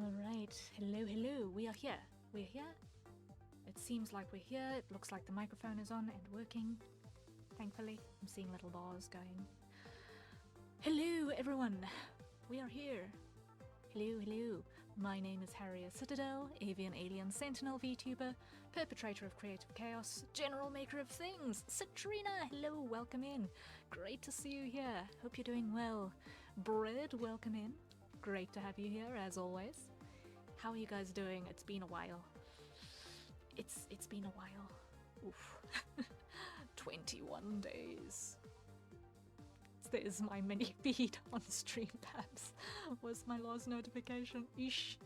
Alright, hello, hello, we are here. We're here. It seems like we're here. It looks like the microphone is on and working. Thankfully, I'm seeing little bars going. Hello, everyone. We are here. Hello, hello. My name is Harrier Citadel, avian alien sentinel VTuber, perpetrator of creative chaos, general maker of things. Citrina, hello, welcome in. Great to see you here. Hope you're doing well. Bread, welcome in. Great to have you here, as always. How are you guys doing? It's been a while. It's been a while. Oof. 21 days. There's my mini feed on Streamlabs. Was my last notification. Eesh.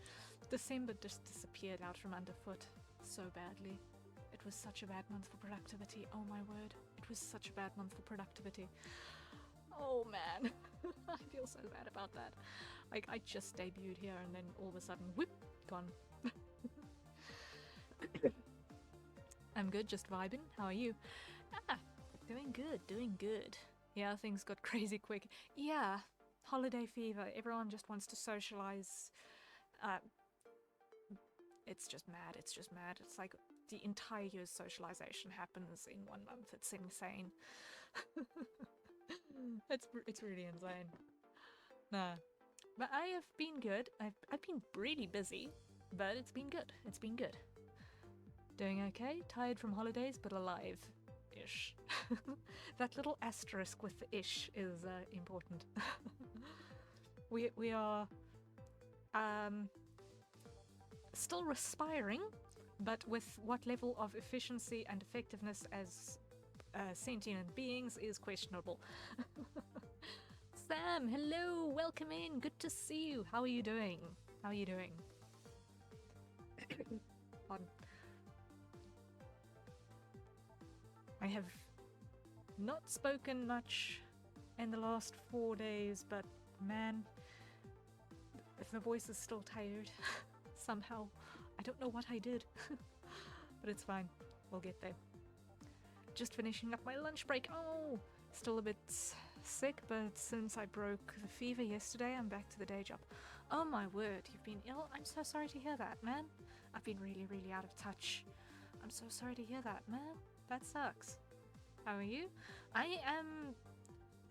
December just disappeared out from underfoot so badly. It was such a bad month for productivity. Oh my word. It was such a bad month for productivity. Oh man. I feel so bad about that. Like, I just debuted here and then all of a sudden, whoop, gone. I'm good, just vibing. How are you? Doing good, doing good. Yeah, things got crazy quick. Yeah, holiday fever. Everyone just wants to socialize. It's just mad, it's just mad. It's like the entire year's socialization happens in 1 month. It's insane. It's really insane. Nah. But I have been good. I've been really busy, but it's been good. It's been good. Doing okay, tired from holidays, but alive-ish. That little asterisk with the ish is important. we are still respiring, but with what level of efficiency and effectiveness as sentient beings is questionable. Sam, hello, welcome in, good to see you. How are you doing? How are you doing? Pardon. I have not spoken much in the last 4 days, but man, the voice is still tired somehow. I don't know what I did, but it's fine. We'll get there. Just finishing up my lunch break. Oh, still a bit sick, but since I broke the fever yesterday, I'm back to the day job. Oh my word, you've been ill? I'm so sorry to hear that, man. I've been really, really out of touch. I'm so sorry to hear that, man. That sucks. How are you? I am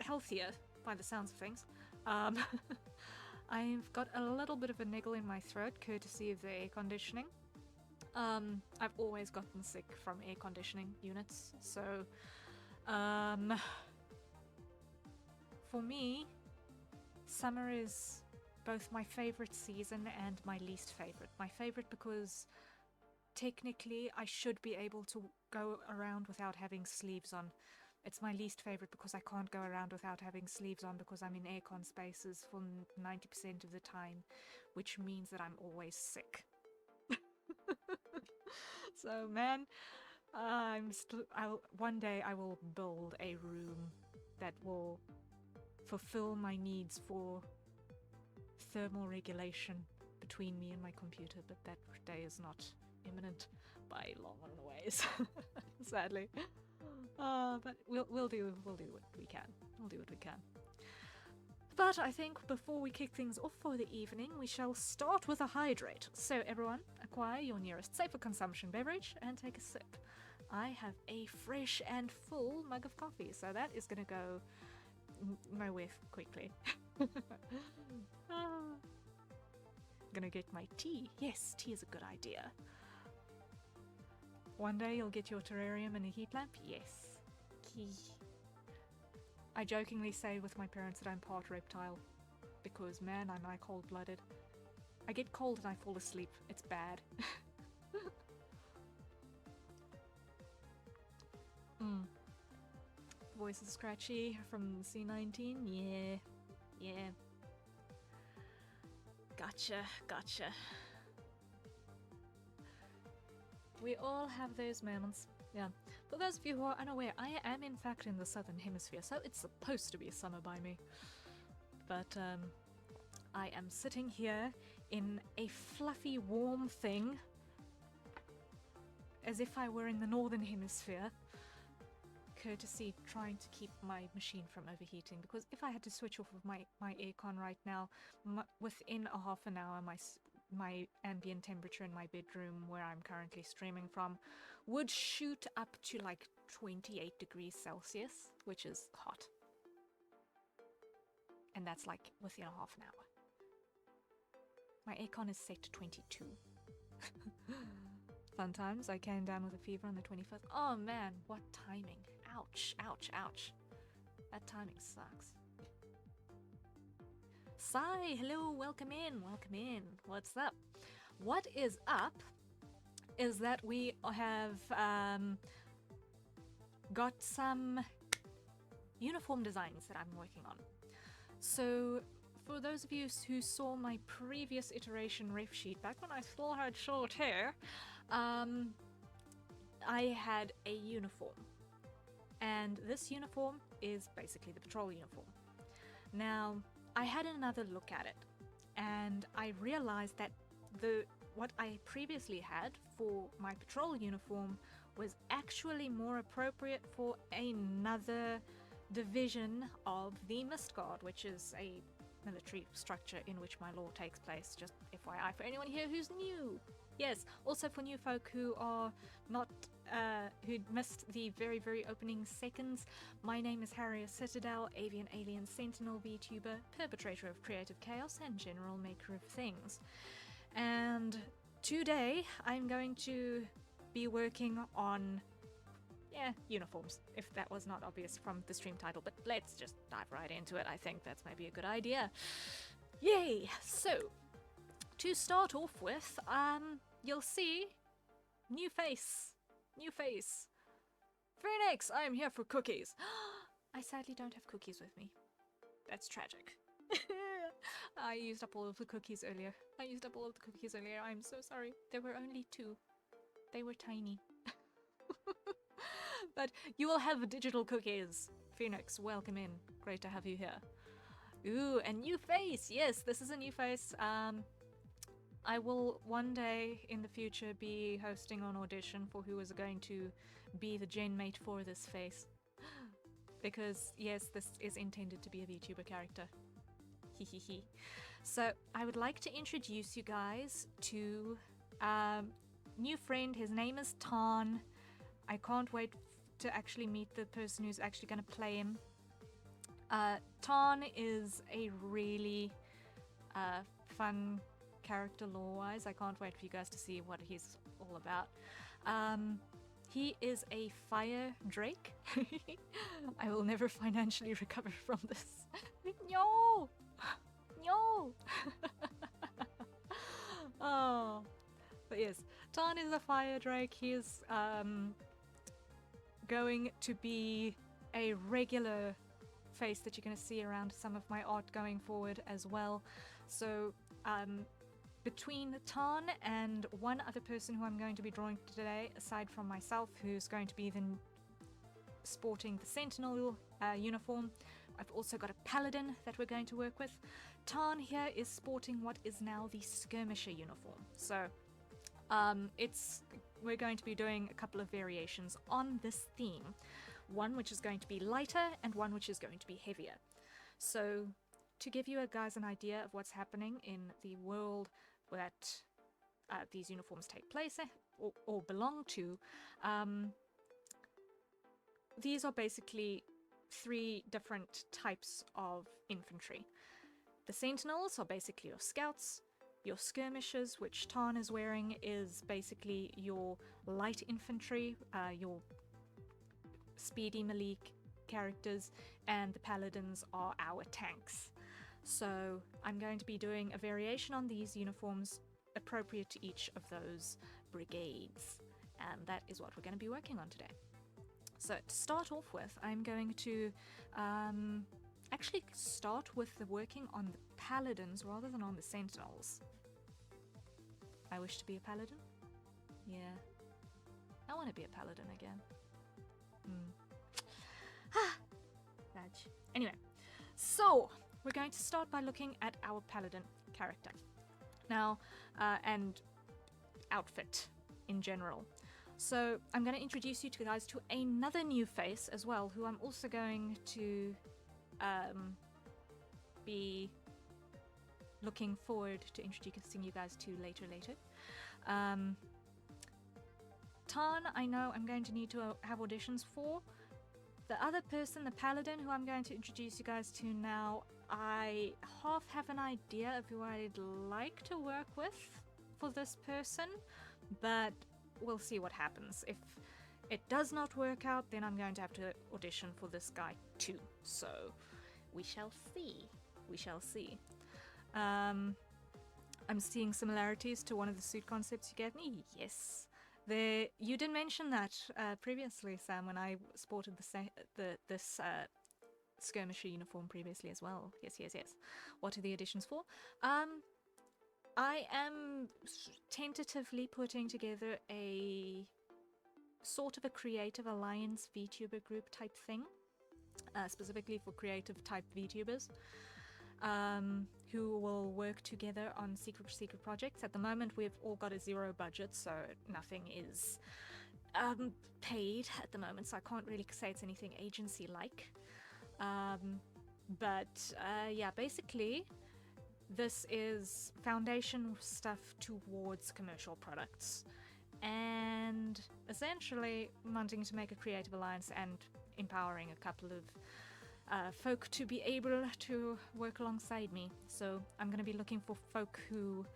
healthier by the sounds of things. I've got a little bit of a niggle in my throat, courtesy of the air conditioning. I've always gotten sick from air conditioning units, so for me, summer is both my favorite season and my least favorite. My favorite because technically I should be able to go around without having sleeves on. It's my least favorite because I can't go around without having sleeves on because I'm in aircon spaces for 90% of the time, which means that I'm always sick. So man, one day I will build a room that will fulfill my needs for thermal regulation between me and my computer, but that day is not imminent by long ways, sadly. But we'll do what we can. We'll do what we can. But I think before we kick things off for the evening, we shall start with a hydrate. So everyone, acquire your nearest safer consumption beverage and take a sip. I have a fresh and full mug of coffee, so that is gonna go nowhere quickly. Gonna get my tea. Yes, tea is a good idea. One day you'll get your terrarium and a heat lamp? Yes. Key. I jokingly say with my parents that I'm part reptile, because man, am I cold-blooded. I get cold and I fall asleep. It's bad. Voice is scratchy from C19? Yeah. Gotcha. We all have those moments. Yeah. For those of you who are unaware, I am in fact in the southern hemisphere, so it's supposed to be summer by me. But I am sitting here in a fluffy, warm thing, as if I were in the northern hemisphere, courtesy trying to keep my machine from overheating, because if I had to switch off of my aircon right now, within a half an hour my ambient temperature in my bedroom where I'm currently streaming from would shoot up to like 28 degrees Celsius, which is hot. And that's like within a half an hour. My aircon is set to 22. Fun times. I came down with a fever on the 21st. Oh man, what timing. Ouch, ouch, ouch. That timing sucks. Sai, hello, welcome in, welcome in. What's up? What is up is that we have got some uniform designs that I'm working on. So for those of you who saw my previous iteration ref sheet back when I still had short hair, I had a uniform. And this uniform is basically the patrol uniform. Now, I had another look at it, and I realized that what I previously had for my patrol uniform was actually more appropriate for another division of the Mist Guard, which is a military structure in which my lore takes place. Just FYI for anyone here who's new. Yes, also for new folk who are not, who missed the very, very opening seconds. My name is Harrier Citadel, Avian Alien Sentinel VTuber, perpetrator of creative chaos and general maker of things. And today I'm going to be working on, uniforms, if that was not obvious from the stream title, but let's just dive right into it. I think that's maybe a good idea. Yay! So, to start off with, you'll see new face. New face. Phoenix, I am here for cookies. I sadly don't have cookies with me. That's tragic. I used up all of the cookies earlier. I'm so sorry. There were only 2. They were tiny. But you will have digital cookies. Phoenix, welcome in. Great to have you here. Ooh, a new face. Yes, this is a new face. I will one day in the future be hosting an audition for who is going to be the gen mate for this face. Because, yes, this is intended to be a VTuber character. Hehehe. So, I would like to introduce you guys to new friend. His name is Tarn. I can't wait to actually meet the person who's actually going to play him. Tarn is a really fun character lore-wise. I can't wait for you guys to see what he's all about. He is a fire drake. I will never financially recover from this. No! No! Oh. But yes, Tarn is a fire drake. He is going to be a regular face that you're going to see around some of my art going forward as well. So, between Tarn and one other person who I'm going to be drawing today, aside from myself, who's going to be sporting the Sentinel uniform, I've also got a Paladin that we're going to work with. Tarn here is sporting what is now the Skirmisher uniform. So, we're going to be doing a couple of variations on this theme. One which is going to be lighter and one which is going to be heavier. So, to give you guys an idea of what's happening in the world that these uniforms take place or belong to, these are basically 3 different types of infantry. The Sentinels are basically your scouts. Your skirmishers, which Tarn is wearing, is basically your light infantry, your speedy melee characters, and the paladins are our tanks. So I'm going to be doing a variation on these uniforms appropriate to each of those brigades, and that is what we're going to be working on today. So to start off with, I'm going to actually start with the working on the paladins rather than on the sentinels. I wish to be a paladin? Yeah. I want to be a paladin again. Badge. Anyway, so we're going to start by looking at our paladin character. Now, and outfit in general. So I'm going to introduce you guys to another new face as well, who I'm also going to be looking forward to introducing you guys to later. Tarn, I know I'm going to need to have auditions for. The other person, the paladin, who I'm going to introduce you guys to now, I half have an idea of who I'd like to work with for this person, but we'll see what happens. If it does not work out, then I'm going to have to audition for this guy too. So we shall see. We shall see. I'm seeing similarities to one of the suit concepts you gave me. Yes. You did mention that previously, Sam, when I sported this skirmisher uniform previously as well. Yes. What are the additions for? I am tentatively putting together a sort of a creative alliance VTuber group type thing, specifically for creative type VTubers, who will work together on secret projects. At the moment, we've all got a zero budget, so nothing is paid at the moment, so I can't really say it's anything agency-like. Yeah, basically, this is foundation stuff towards commercial products, and essentially wanting to make a creative alliance and empowering a couple of folk to be able to work alongside me. So I'm going to be looking for folk who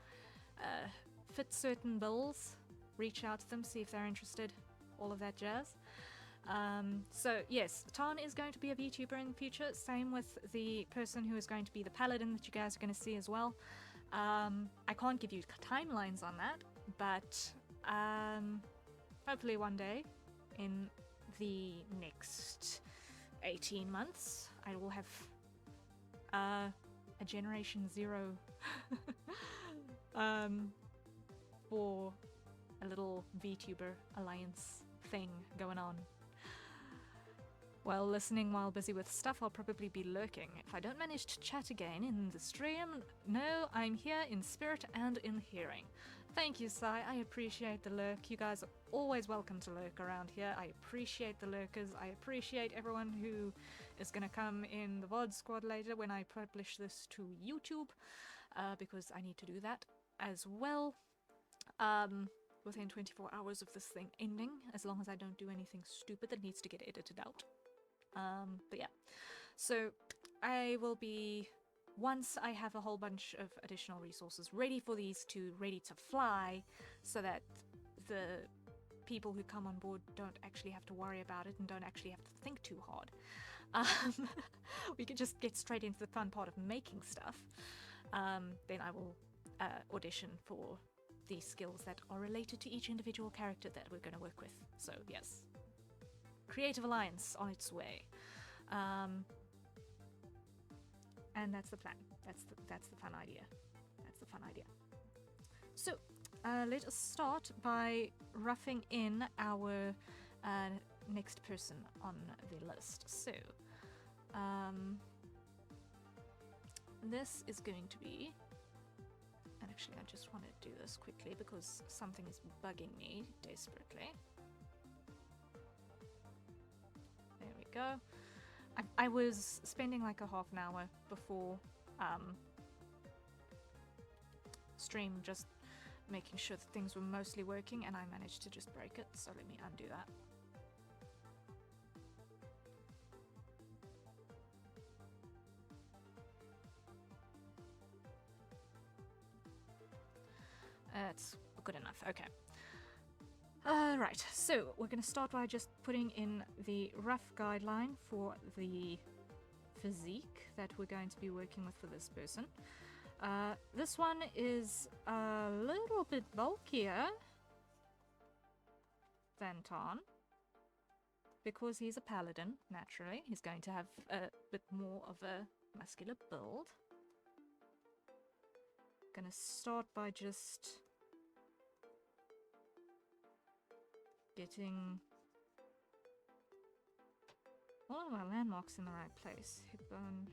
fit certain bills, reach out to them, see if they're interested, all of that jazz. So yes, Tarn is going to be a VTuber in the future, same with the person who is going to be the paladin that you guys are going to see as well. I can't give you timelines on that, but hopefully one day in the next 18 months I will have a Generation Zero for a little VTuber alliance thing going on. While listening while busy with stuff, I'll probably be lurking. If I don't manage to chat again in the stream, no, I'm here in spirit and in hearing. Thank you, Sai. I appreciate the lurk. You guys are always welcome to lurk around here. I appreciate the lurkers. I appreciate everyone who is going to come in the VOD squad later when I publish this to YouTube, because I need to do that as well. Within 24 hours of this thing ending, as long as I don't do anything stupid that needs to get edited out. But yeah, so I will be, once I have a whole bunch of additional resources ready for these two, ready to fly, so that the people who come on board don't actually have to worry about it and don't actually have to think too hard. We could just get straight into the fun part of making stuff. Then I will audition for the skills that are related to each individual character that we're going to work with. So yes, Creative Alliance on its way. And that's the plan. That's the fun idea. That's the fun idea. So let us start by roughing in our next person on the list. So this is going to be, and actually I just want to do this quickly because something is bugging me desperately. There we go. I was spending like a half an hour before stream just making sure that things were mostly working, and I managed to just break it, so let me undo that. That's good enough, okay. Right, so we're going to start by just putting in the rough guideline for the physique that we're going to be working with for this person. This one is a little bit bulkier than Tarn, because he's a paladin, naturally. He's going to have a bit more of a muscular build. Gonna start by just getting all of our landmarks in the right place. Hip bone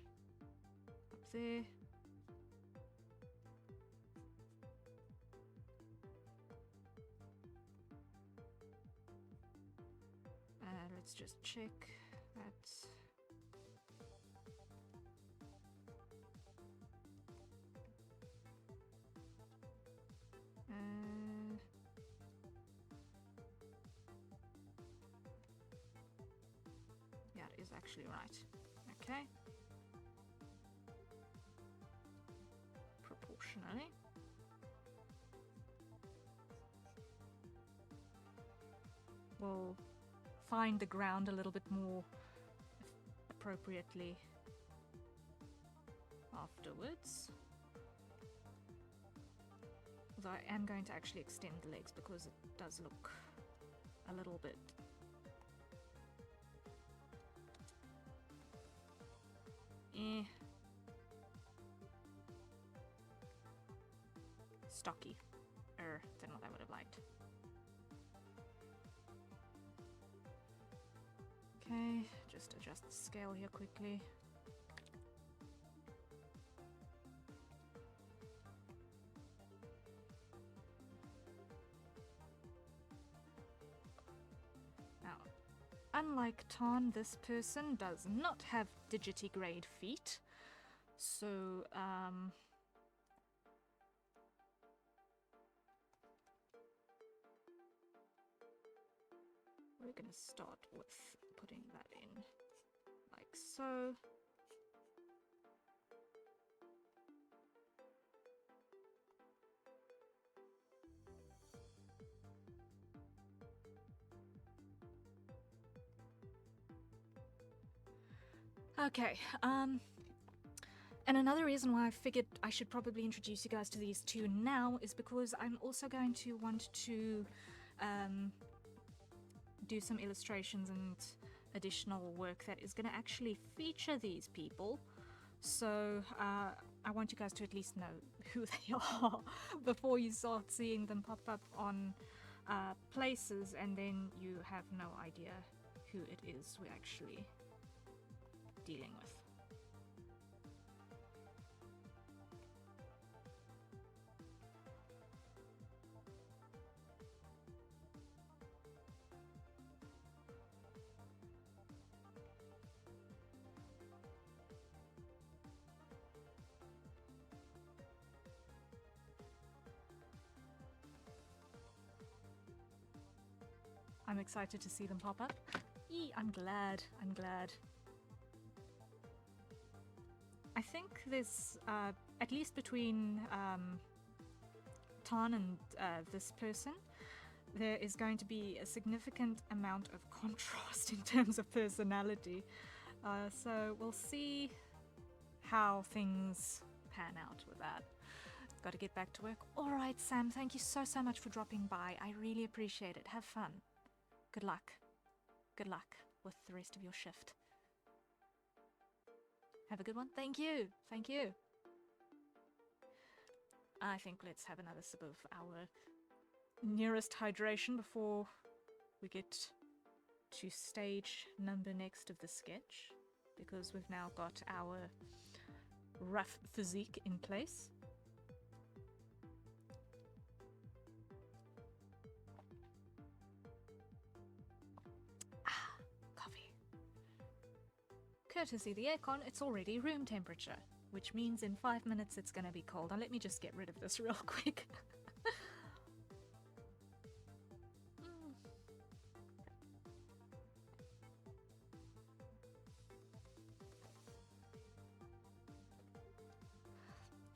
up there. Let's just check that. is actually right. Okay. Proportionally. We'll find the ground a little bit more appropriately afterwards. Although I am going to actually extend the legs because it does look a little bit stocky than what I would have liked. Okay, just adjust the scale here quickly. Now, unlike Tarn, this person does not have digitigrade feet, so we're gonna start with putting that in like so. Okay, and another reason why I figured I should probably introduce you guys to these two now is because I'm also going to want to do some illustrations and additional work that is going to actually feature these people. So I want you guys to at least know who they are before you start seeing them pop up on places and then you have no idea who it is we're actually dealing with. I'm excited to see them pop up. I'm glad. I think there's, at least between Tarn and this person, there is going to be a significant amount of contrast in terms of personality. So we'll see how things pan out with that. Got to get back to work. All right, Sam, thank you so much for dropping by. I really appreciate it. Have fun. Good luck. Good luck with the rest of your shift. Have a good one. Thank you. Thank you. I think let's have another sip of our nearest hydration before we get to stage number next of the sketch, because we've now got our rough physique in place. Courtesy the aircon, it's already room temperature, which means in 5 minutes it's gonna be cold. Now let me just get rid of this real quick.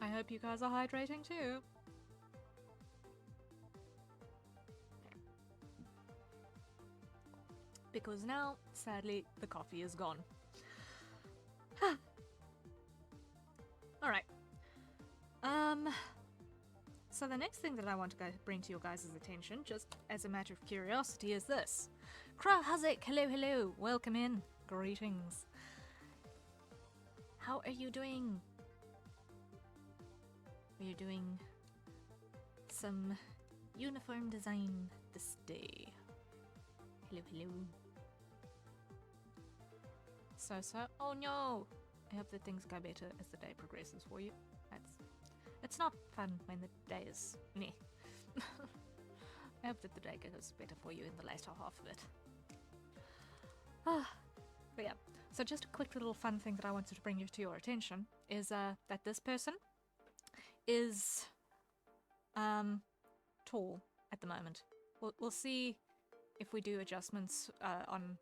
I hope you guys are hydrating too. Because now, sadly, the coffee is gone. Alright. So the next thing that I want to bring to your guys' attention, just as a matter of curiosity, is this. Krahazek, hello, welcome in. Greetings. How are you doing? We are doing some uniform design this day. Hello. So, oh no! I hope that things go better as the day progresses for you. It's not fun when the day is meh. I hope that the day goes better for you in the later half of it. But yeah, so just a quick little fun thing that I wanted to bring you to your attention is that this person is tall at the moment. We'll see if we do adjustments on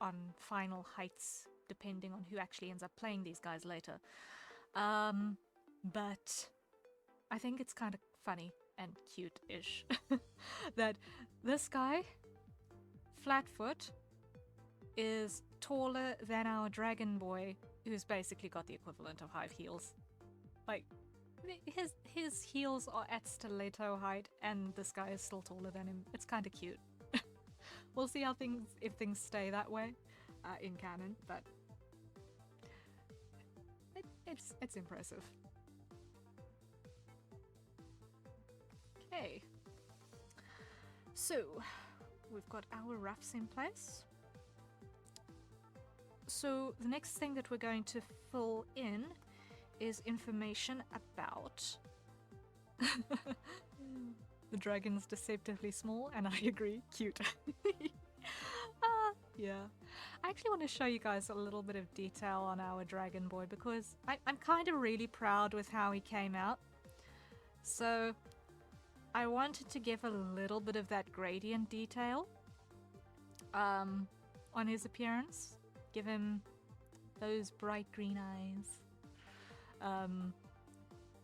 on final heights, depending on who actually ends up playing these guys later. But I think it's kind of funny and cute-ish that this guy, Flatfoot, is taller than our dragon boy, who's basically got the equivalent of high heels. Like, his heels are at stiletto height, and this guy is still taller than him. It's kind of cute. We'll see how if things stay that way in canon, but it's impressive. Okay, so we've got our roughs in place. So the next thing that we're going to fill in is information about the dragon's deceptively small, and I agree, cute. Yeah. I actually want to show you guys a little bit of detail on our dragon boy because I'm kind of really proud with how he came out. So I wanted to give a little bit of that gradient detail on his appearance. Give him those bright green eyes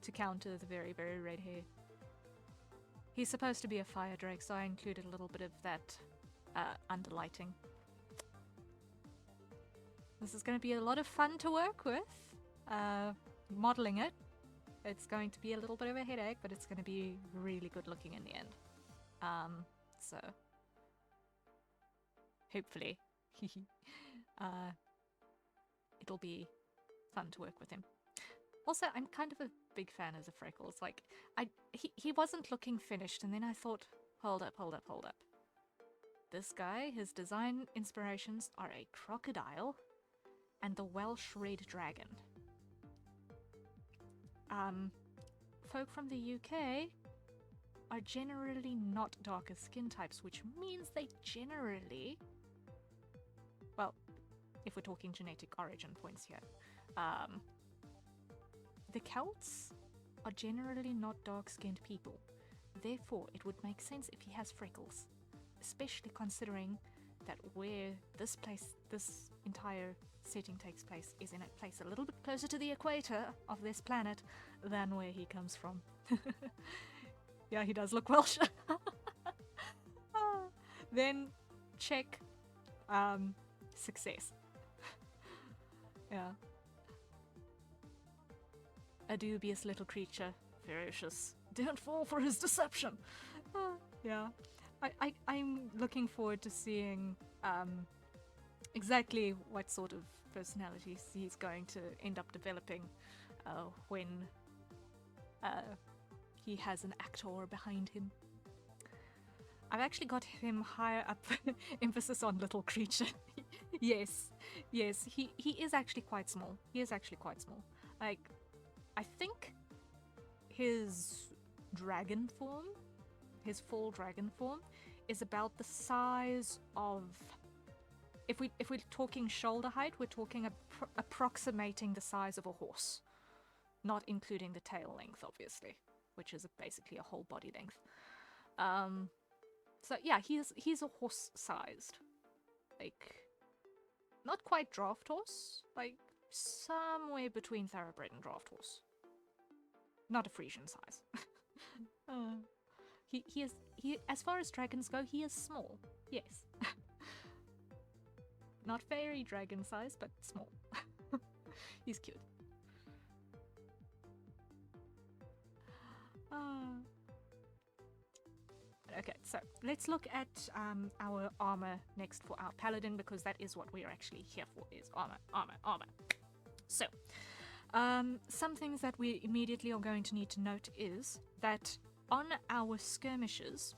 to counter the very, very red hair. He's supposed to be a fire drake, so I included a little bit of that underlighting. This is going to be a lot of fun to work with, modeling it. It's going to be a little bit of a headache, but it's going to be really good looking in the end. So hopefully it'll be fun to work with him. Also, I'm kind of a big fan of the freckles. Like, he wasn't looking finished, and then I thought, hold up. This guy, his design inspirations are a crocodile and the Welsh red dragon. Folk from the UK are generally not darker skin types, which means they generally, well, if we're talking genetic origin points here, the Celts are generally not dark-skinned people. Therefore, it would make sense if he has freckles, especially considering that where this entire setting takes place is in a place a little bit closer to the equator of this planet than where he comes from. Yeah, he does look Welsh. Then check success. Yeah. A dubious little creature, ferocious. Don't fall for his deception. Yeah. I'm looking forward to seeing exactly what sort of personalities he's going to end up developing when he has an actor behind him. I've actually got him higher up, emphasis on little creature. Yes, he is actually quite small. Like, I think his dragon form, his full dragon form, is about the size of, if we're talking shoulder height, we're talking approximating the size of a horse, not including the tail length, obviously, which is basically a whole body length. So yeah, he's a horse-sized, like, not quite draft horse, like somewhere between thoroughbred and draft horse. Not a Frisian size. He as far as dragons go, he is small. Yes. Not fairy dragon size, but small. He's cute. Okay, so let's look at our armor next for our paladin, because that is what we are actually here for, is armor. So, some things that we immediately are going to need to note is that on our skirmishes,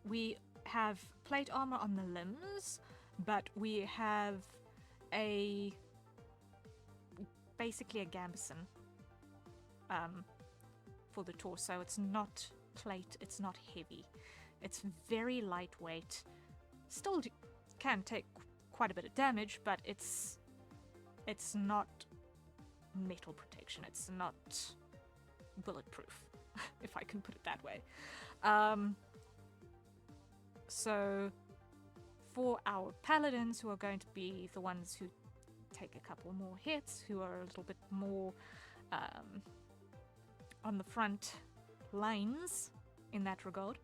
we have plate armor on the limbs, but we have basically a gambeson for the torso. It's not plate, it's not heavy, it's very lightweight, still can take quite a bit of damage, but it's not metal protection, it's not bulletproof, if I can put it that way. So for our paladins, who are going to be the ones who take a couple more hits, who are a little bit more on the front lines in that regard,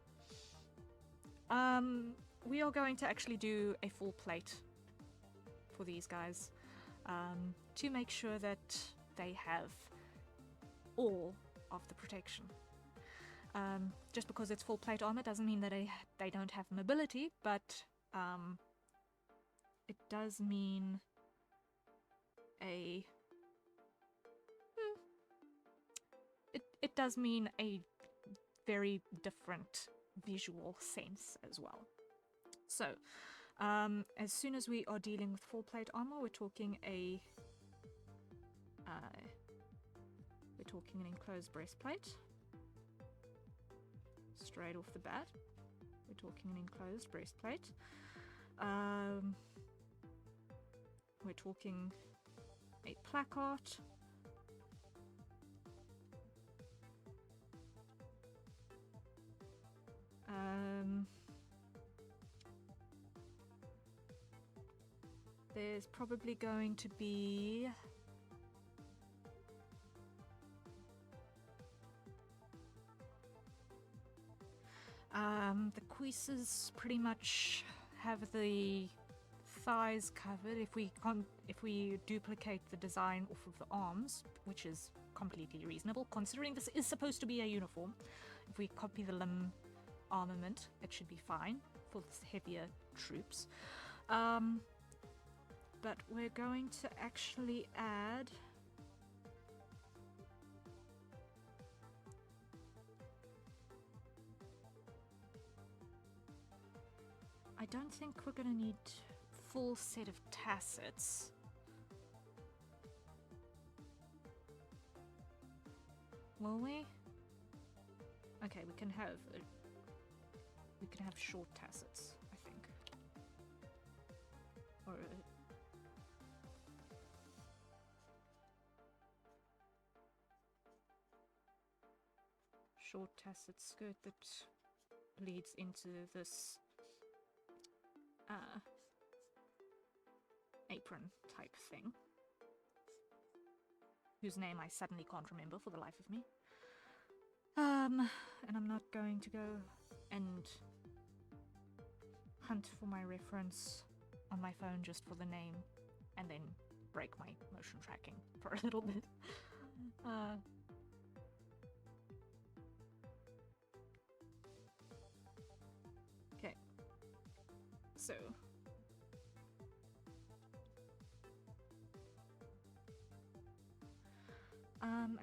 we are going to actually do a full plate for these guys to make sure that they have all of the protection. Just because it's full plate armor doesn't mean that they don't have mobility, but it does mean it does mean a very different visual sense as well. So, as soon as we are dealing with full plate armor, we're talking an enclosed breastplate. Straight off the bat, we're talking an enclosed breastplate. We're talking a placard. There's probably going to be the cuisses pretty much have the thighs covered. If we duplicate the design off of the arms, which is completely reasonable considering this is supposed to be a uniform, if we copy the limb armament, it should be fine for the heavier troops. But we're going to actually add I don't think we're going to need full set of tassets. Will we? Okay, we can have short tassets, I think. Or short tasset skirt that leads into this apron type thing, whose name I suddenly can't remember for the life of me. And I'm not going to go and hunt for my reference on my phone just for the name and then break my motion tracking for a little bit. Okay, so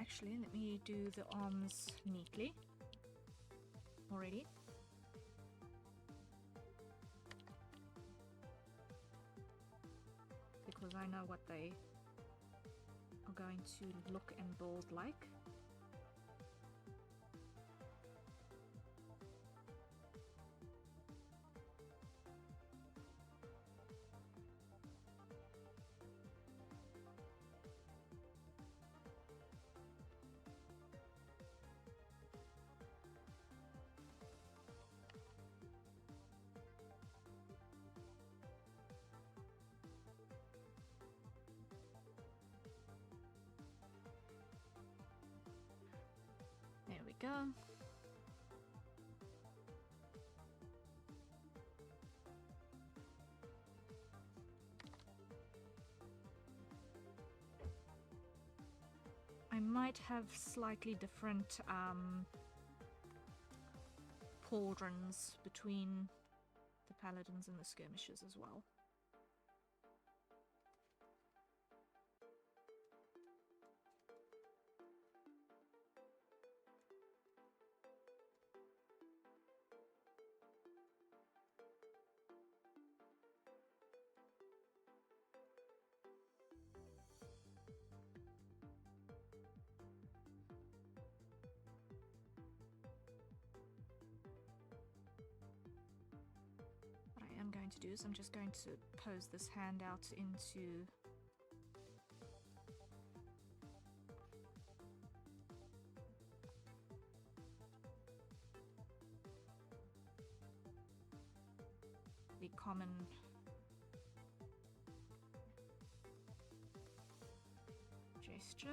actually let me do the arms neatly already. Because I know what they are going to look and build like. There we go. I might have slightly different pauldrons between the paladins and the skirmishers as well. Going to do is I'm just going to pose this hand out into the common gesture.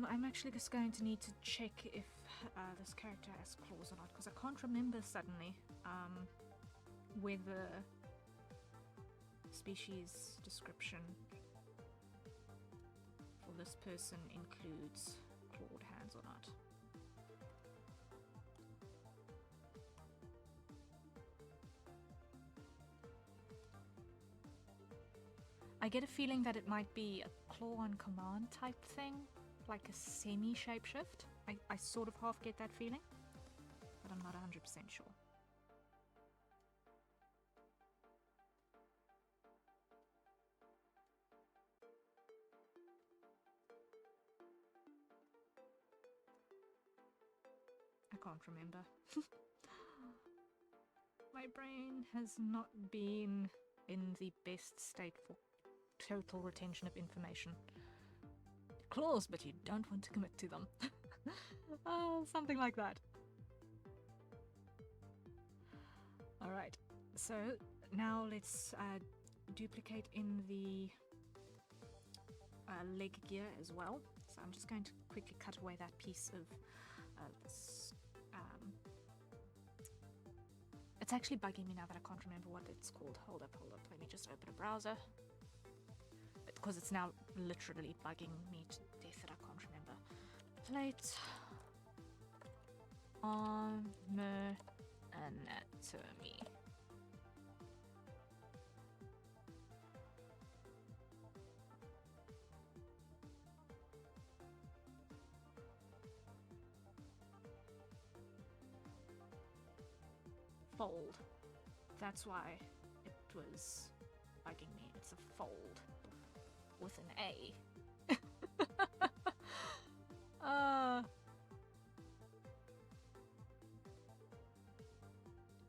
I'm actually just going to need to check if this character has claws or not, because I can't remember suddenly whether species description for this person includes clawed hands or not. I get a feeling that it might be a claw on command type thing, like a semi-shapeshift. I sort of half get that feeling, but I'm not 100% sure. I can't remember. My brain has not been in the best state for total retention of information. Claws, but you don't want to commit to them. Something like that. Alright, so now let's duplicate in the leg gear as well. So I'm just going to quickly cut away that piece of this. It's actually bugging me now that I can't remember what it's called. Hold up. Let me just open a browser. Because it's now literally bugging me to death that I can't remember. Plate armor anatomy. Fold. That's why it was bugging me. It's a fold with an A.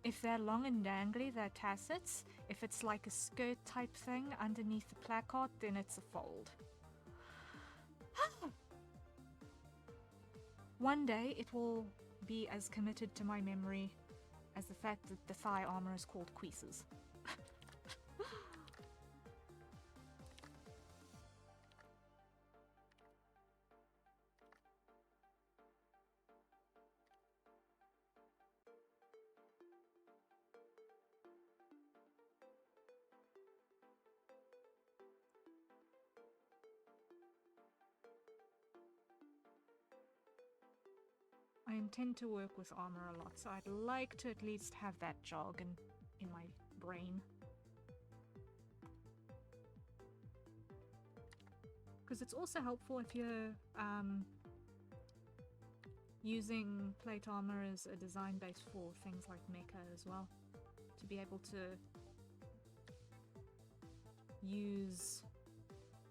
If they're long and dangly, they're tassets. If it's like a skirt type thing underneath the placard, then it's a fold. One day it will be as committed to my memory as the fact that the thigh armor is called cuisses. I intend to work with armor a lot, so I'd like to at least have that jargon in my brain. Because it's also helpful if you're using plate armor as a design base for things like mecha as well, to be able to use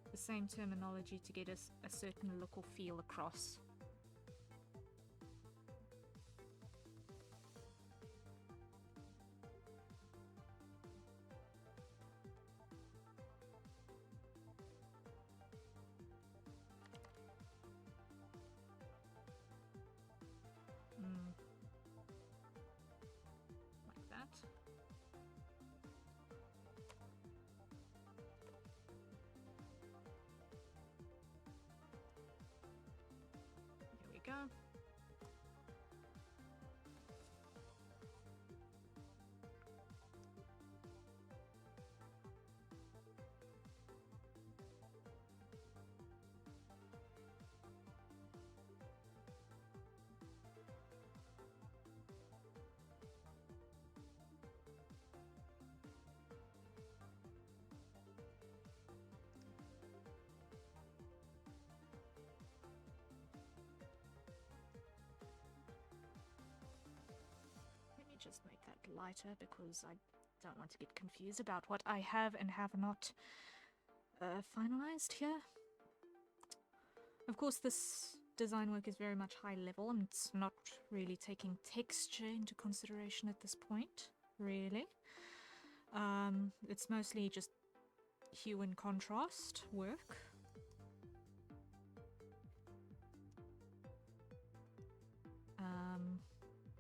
the same terminology to get a certain look or feel across. Like that. There we go. Just make that lighter because I don't want to get confused about what I have and have not finalized here. Of course, this design work is very much high level and it's not really taking texture into consideration at this point, really. It's mostly just hue and contrast work.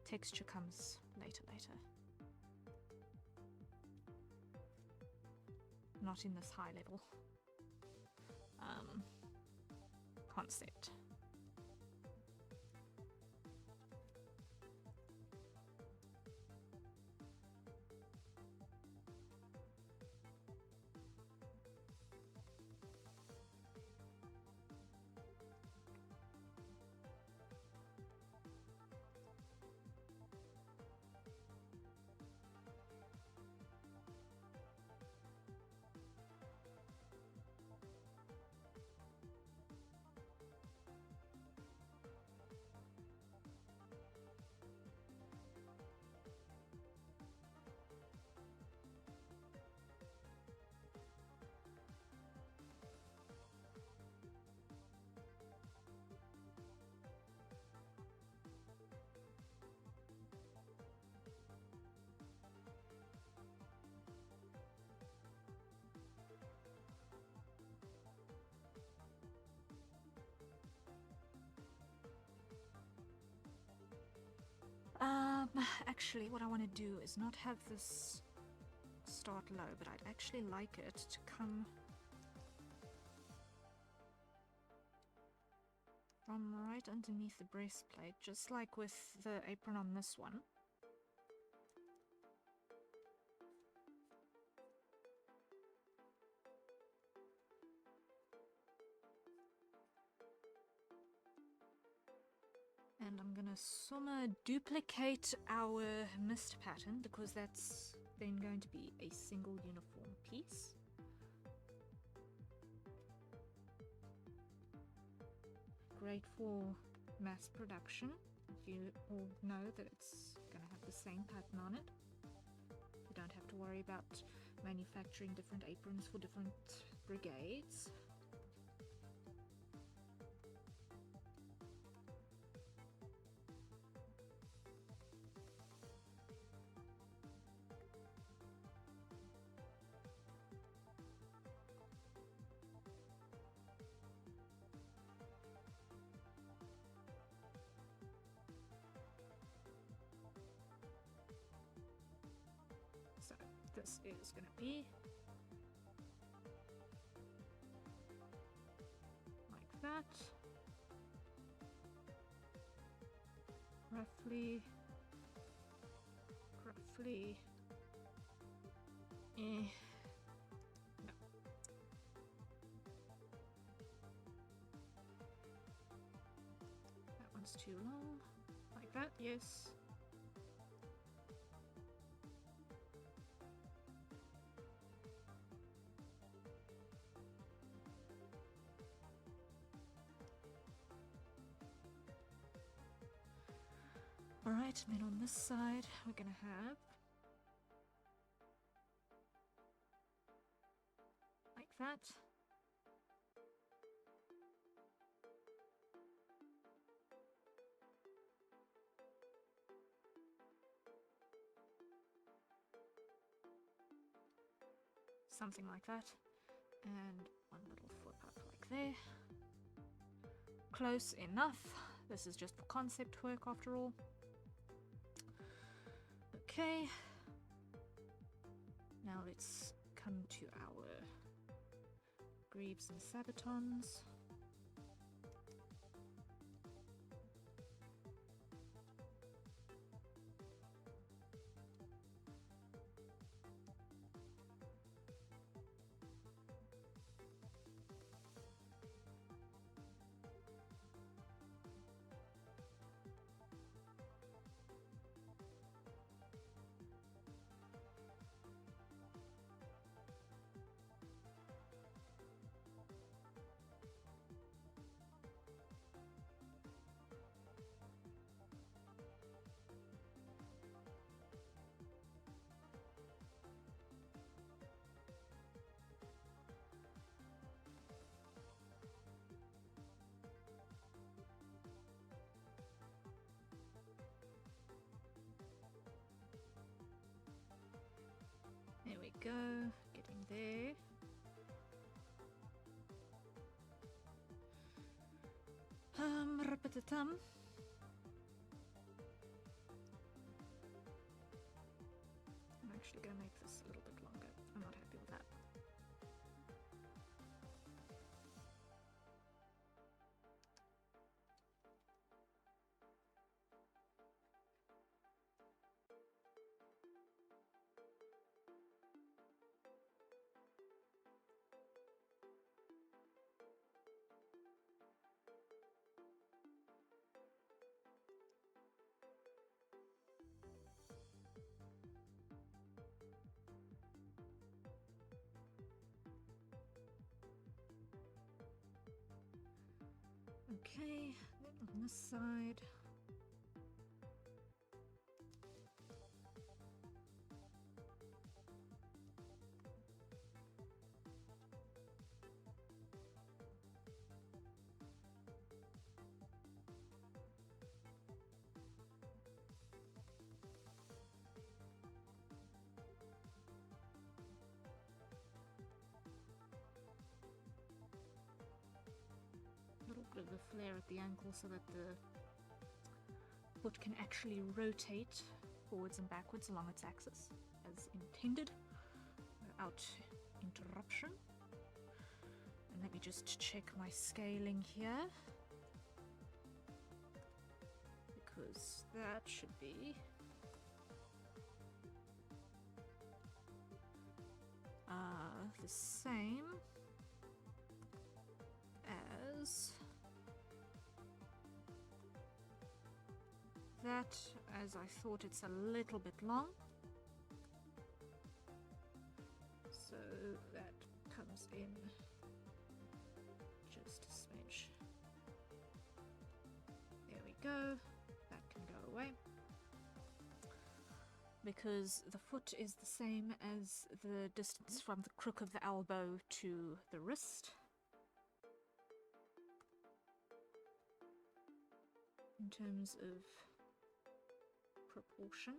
Texture comes later. Not in this high level concept. Actually, what I want to do is not have this start low, but I'd actually like it to come from right underneath the breastplate, just like with the apron on this one. And I'm gonna duplicate our mist pattern because that's then going to be a single uniform piece. Great for mass production. You all know that it's gonna have the same pattern on it. You don't have to worry about manufacturing different aprons for different brigades. So this is going to be like that, roughly, no. That one's too long, like that, yes. Alright, and then on this side we're gonna have like that. Something like that. And one little foot up like there. Close enough. This is just for concept work after all. Okay, now let's come to our greaves and sabatons. go. Getting there. Rapatatum. I'm actually going to make this a little bit longer. I'm not happy with that. Okay, then on this side. A little bit of a flare at the ankle so that the foot can actually rotate forwards and backwards along its axis as intended without interruption. And let me just check my scaling here, because that should be the same as that, as I thought. It's a little bit long, so that comes in just a smidge. There we go. That can go away, because the foot is the same as the distance from the crook of the elbow to the wrist. In terms of proportion.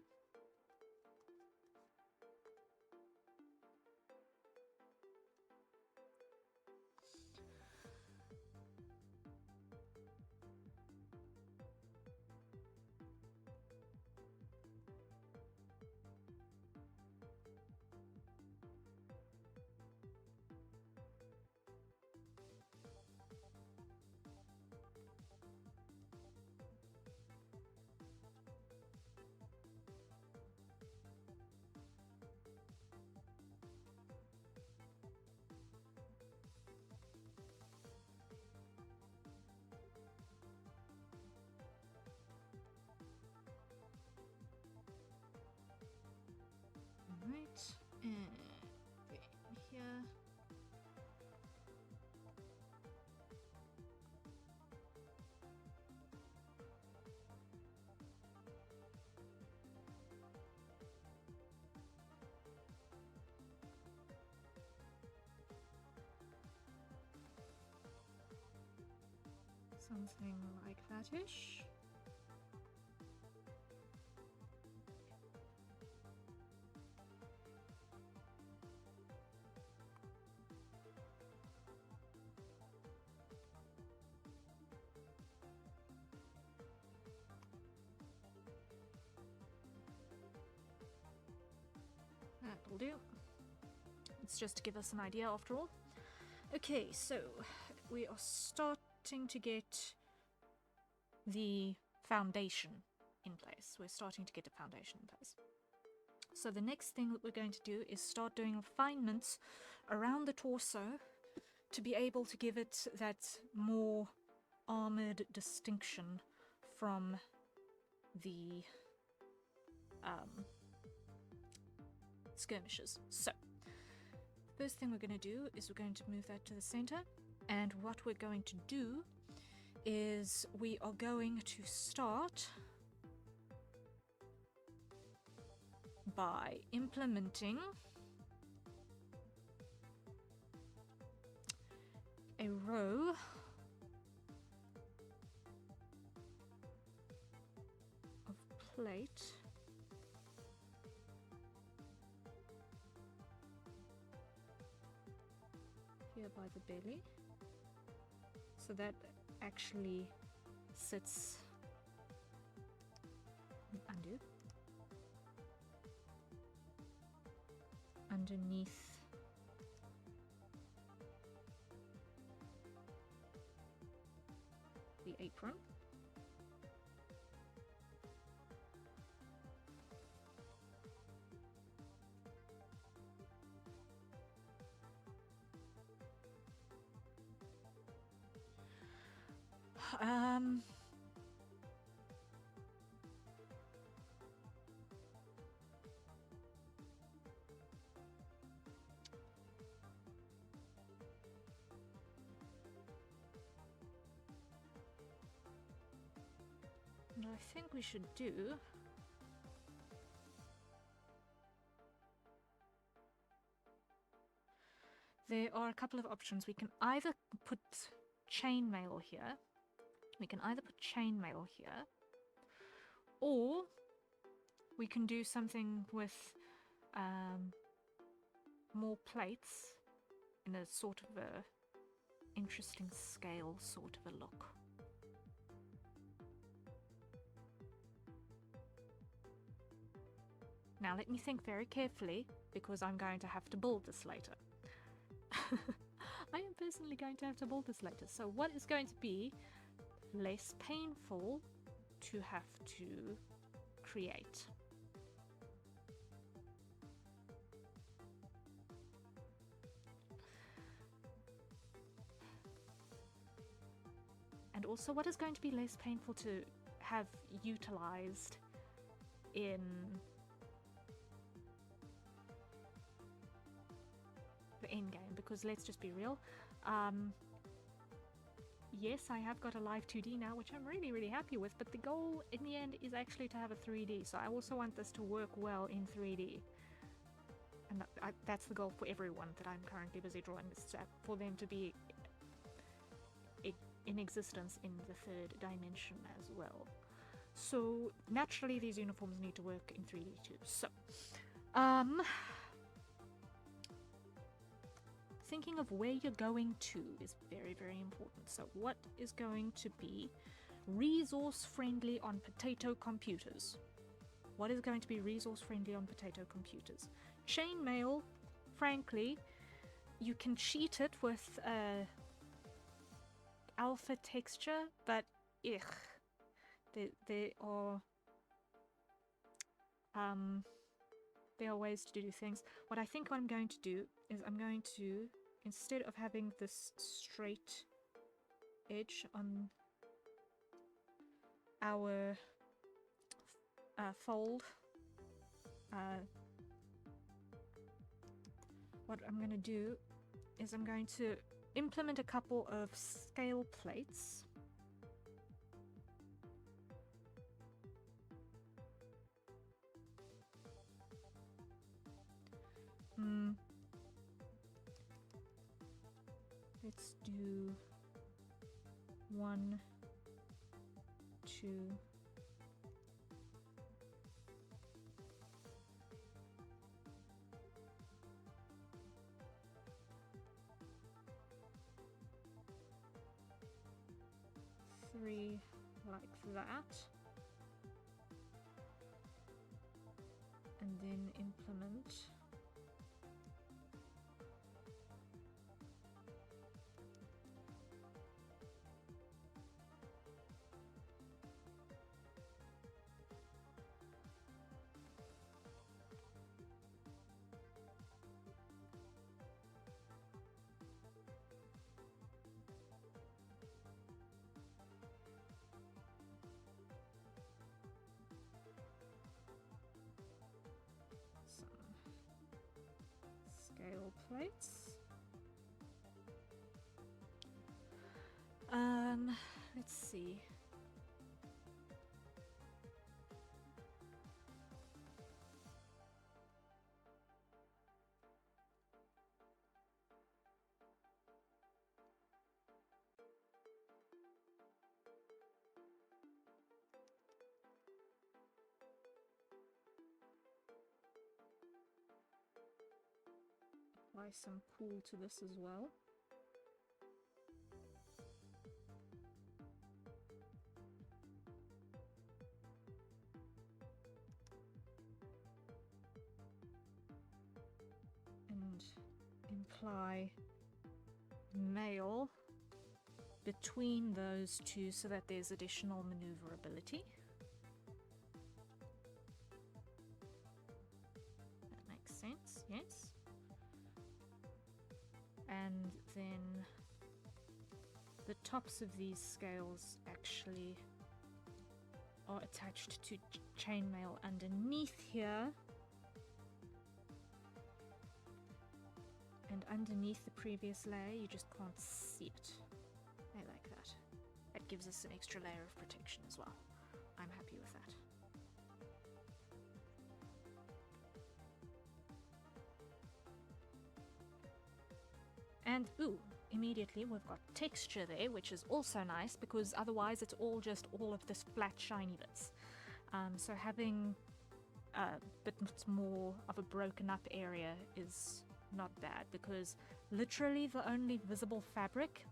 Right, and then here. Something like that-ish. That'll do. It's just to give us an idea after all. Okay, so we are starting to get the foundation in place. We're starting to get a foundation in place. So the next thing that we're going to do is start doing refinements around the torso to be able to give it that more armored distinction from the skirmishes. So first thing we're going to do is we're going to move that to the center, and what we're going to do is we are going to start by implementing a row of plate here by the belly. So that actually sits, undo, underneath the apron. What I think we should do there are a couple of options. We can either put chainmail here. Or we can do something with more plates in a sort of a interesting scale sort of a look. Now let me think very carefully, because I'm going to have to build this later. I am personally going to have to build this later. So what is going to be less painful to have to create? And also, what is going to be less painful to have utilized in the end game? Because let's just be real, yes, I have got a live 2D now, which I'm really, really happy with, but the goal in the end is actually to have a 3D, so I also want this to work well in 3D. And that's the goal for everyone that I'm currently busy drawing, is for them to be in existence in the third dimension as well. So naturally these uniforms need to work in 3D too. So thinking of where you're going to is very, very important. So what is going to be resource friendly on potato computers? What is going to be resource friendly on potato computers? Chainmail, frankly, you can cheat it with alpha texture, but there are ways to do things. What I think I'm going to do is I'm going to, instead of having this straight edge on our fold, what I'm going to do is I'm going to implement a couple of scale plates. Let's do 1, 2, 3, like that, and then implement scale plates. Let's see. Apply some cool to this as well. apply male between those two so that there's additional maneuverability. That makes sense, yes. And then the tops of these scales actually are attached to chainmail underneath here. And underneath the previous layer, you just can't see it. I like that. That gives us an extra layer of protection as well. I'm happy with that. And ooh, immediately we've got texture there, which is also nice because otherwise it's all just all of this flat shiny bits. So having a bit more of a broken up area is not bad, because literally the only visible fabric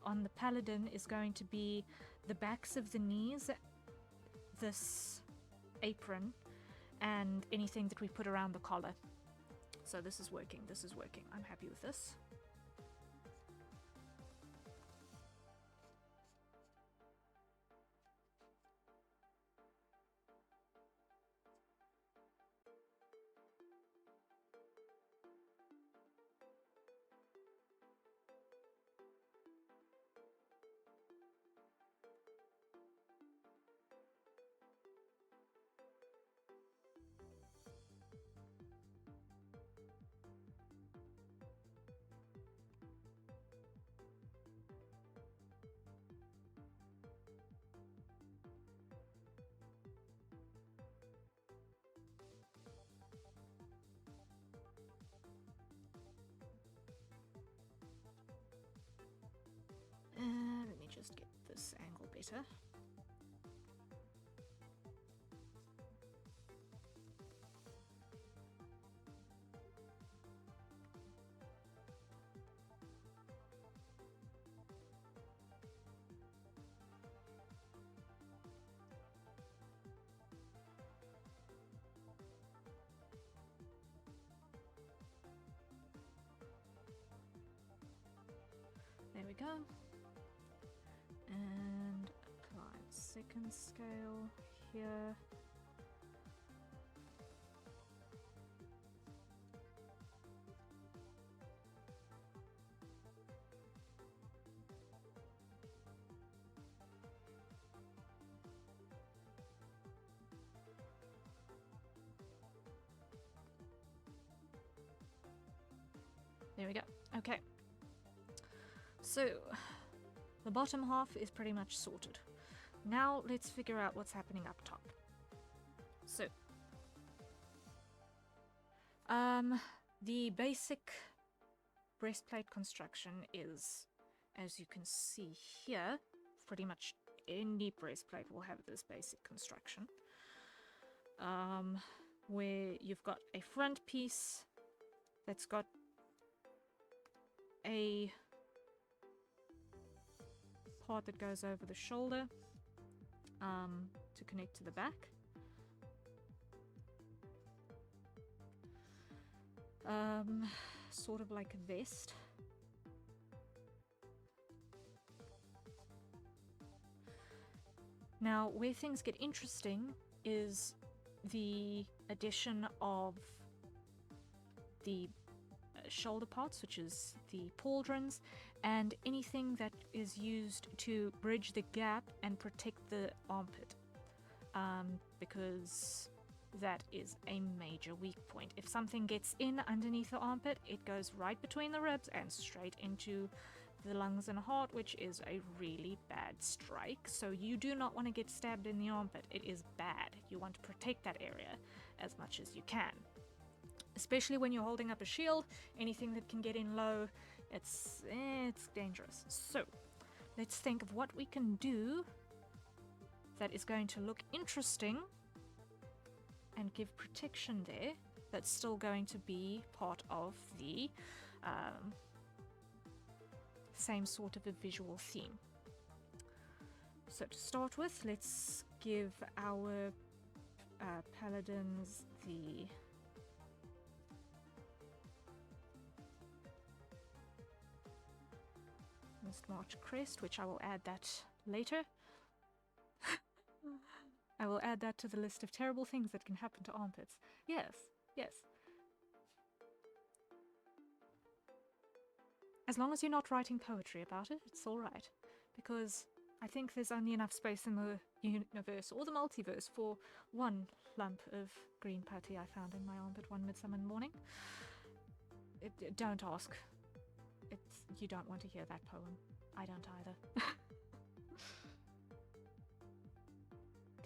on the paladin is going to be the backs of the knees, this apron, and anything that we put around the collar. So this is working, this is working. I'm happy with this. Let me just get this angle better. There we go. And apply the second scale here. There we go. Okay. So the bottom half is pretty much sorted. Now let's figure out what's happening up top. So, the basic breastplate construction is, as you can see here, pretty much any breastplate will have this basic construction. Where you've got a front piece that's got a part that goes over the shoulder to connect to the back. Sort of like a vest. Now, where things get interesting is the addition of the shoulder parts, which is the pauldrons, and anything that is used to bridge the gap and protect the armpit, because that is a major weak point. If something gets in underneath the armpit, it goes right between the ribs and straight into the lungs and heart, which is a really bad strike. So you do not want to get stabbed in the armpit. It is bad. You want to protect that area as much as you can. Especially when you're holding up a shield, anything that can get in low, it's dangerous. So let's think of what we can do that is going to look interesting and give protection there, that's still going to be part of the same sort of a visual theme. So to start with, let's give our paladins the Mist-March crest, which I will add that later. I will add that to the list of terrible things that can happen to armpits. Yes, yes. As long as you're not writing poetry about it, it's alright. Because I think there's only enough space in the universe, or the multiverse, for one lump of green putty I found in my armpit one midsummer morning. Don't ask. You don't want to hear that poem. I don't either.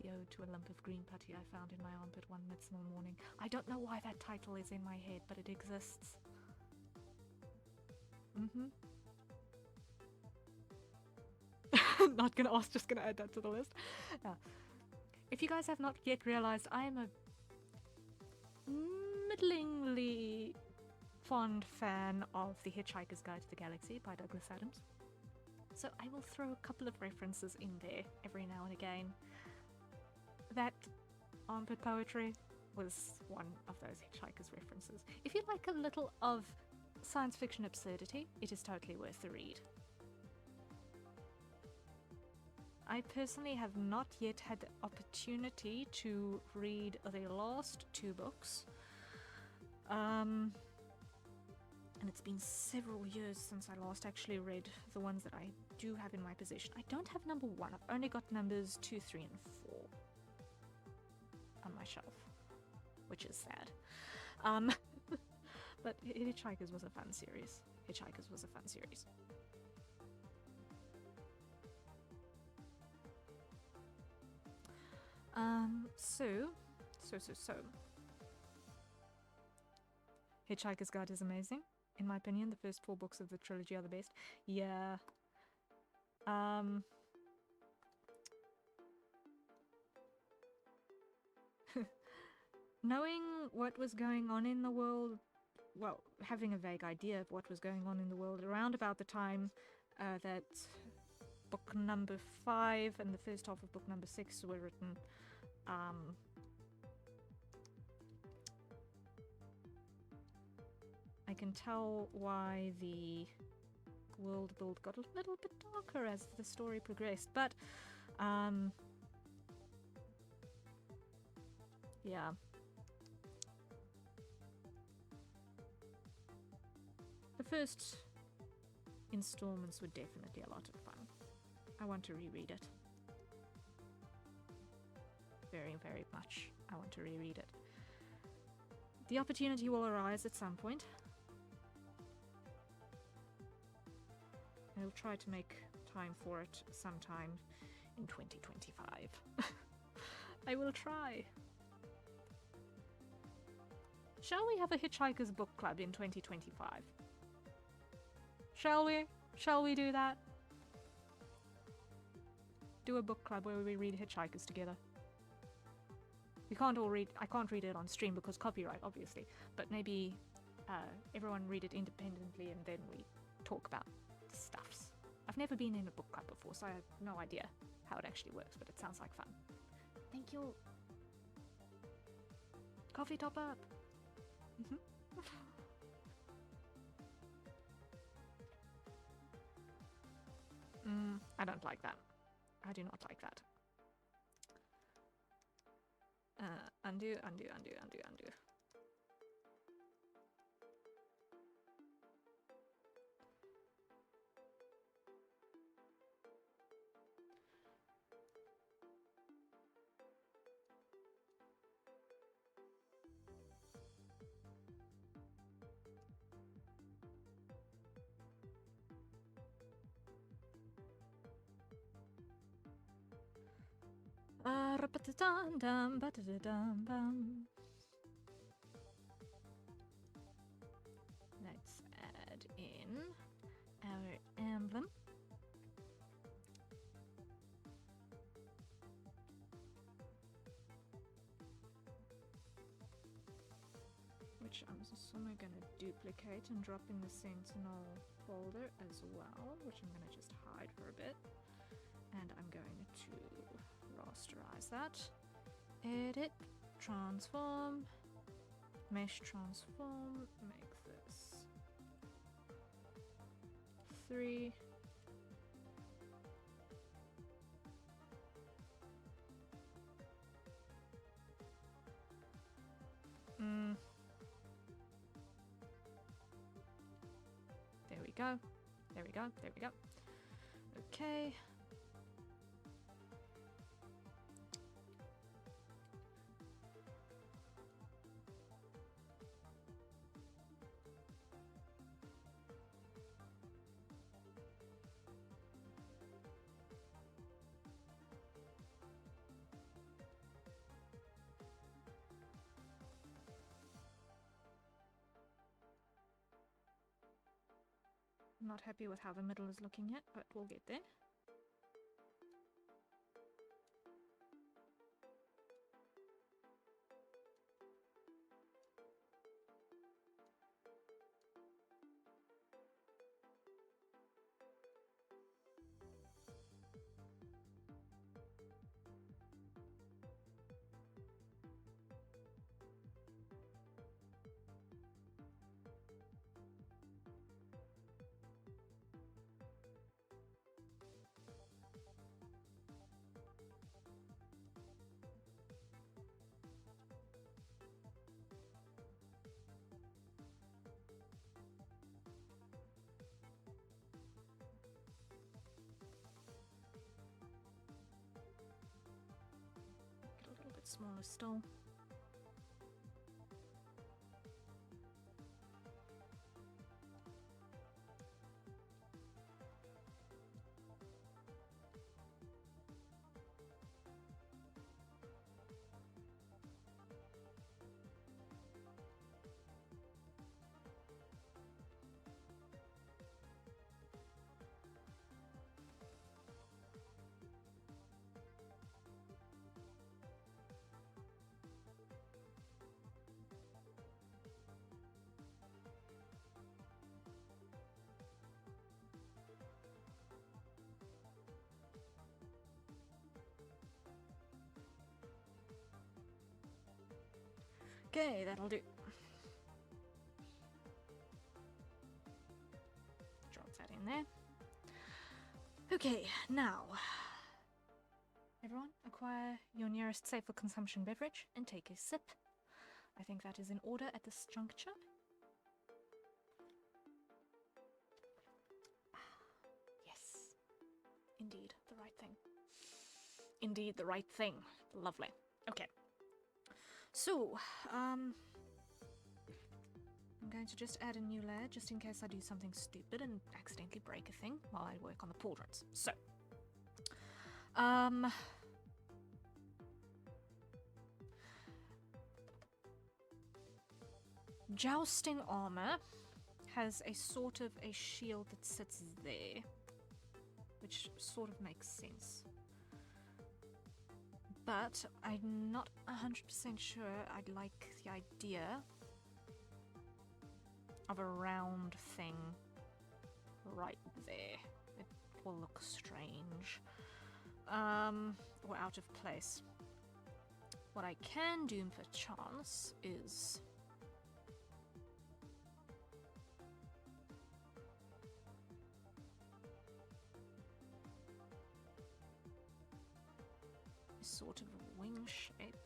The Ode to a Lump of Green Putty I Found in My Armpit One Midsummer Morning. I don't know why that title is in my head, but it exists. Not gonna ask, just gonna add that to the list. If you guys have not yet realized, I am a middlingly fond fan of The Hitchhiker's Guide to the Galaxy by Douglas Adams. So I will throw a couple of references in there every now and again. That armpit poetry was one of those Hitchhiker's references. If you like a little of science fiction absurdity, it is totally worth the read. I personally have not yet had the opportunity to read the last two books. And it's been several years since I last actually read the ones that I do have in my possession. I don't have number 1. I've only got numbers 2, 3, and 4 on my shelf, which is sad. But Hitchhikers was a fun series. So. Hitchhiker's Guide is amazing. In my opinion, the first 4 books of the trilogy are the best. Yeah. Knowing what was going on in the world, well, having a vague idea of what was going on in the world around about the time that book number 5 and the first half of book number 6 were written, I can tell why the world build got a little bit darker as the story progressed, but yeah. The first installments were definitely a lot of fun. I want to reread it. Very, very much. I want to reread it. The opportunity will arise at some point. I'll try to make time for it sometime in 2025. I will try. Shall we have a Hitchhiker's Book Club in 2025? Shall we? Shall we do that? Do a book club where we read Hitchhikers together. We can't all read. I can't read it on stream because copyright, obviously. But maybe everyone read it independently and then we talk about stuffs. I've never been in a book club before, so I have no idea how it actually works, but it sounds like fun. Thank you. Coffee top up. I don't like that. I do not like that. Undo. Let's add in our emblem. Which I'm also going to duplicate and drop in the Sentinel folder as well, which I'm going to just hide for a bit. And I'm going to rasterize that. Edit, transform, mesh transform, make this 3, go. There we go. There we go. Okay. I'm not happy with how the middle is looking yet, but we'll get there. Get a little bit smaller still. Okay, that'll do. Drop that in there. Okay, now, everyone, acquire your nearest safe for consumption beverage and take a sip. I think that is in order at this juncture. Yes, indeed, the right thing. Indeed, the right thing. Lovely. Okay. So, I'm going to just add a new layer just in case I do something stupid and accidentally break a thing while I work on the pauldrons. So, jousting armor has a sort of a shield that sits there, which sort of makes sense. But I'm not 100% sure I'd like the idea of a round thing right there. It will look strange. Or out of place. What I can do for chance is sort of a wing shape.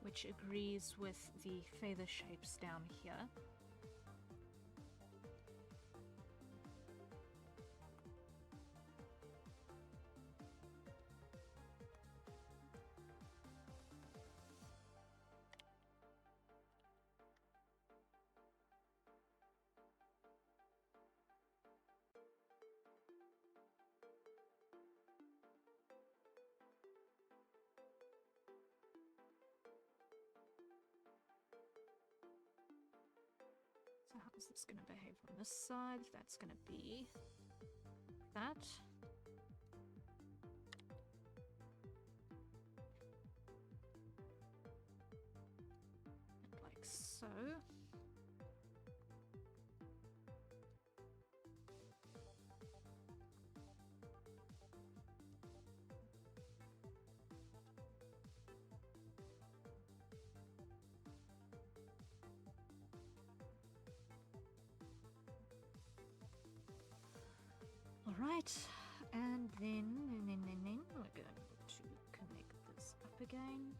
Which agrees with the feather shapes down here. So how is this going to behave on this side? That's going to be that. And like so. Right, and then we're going to connect this up again.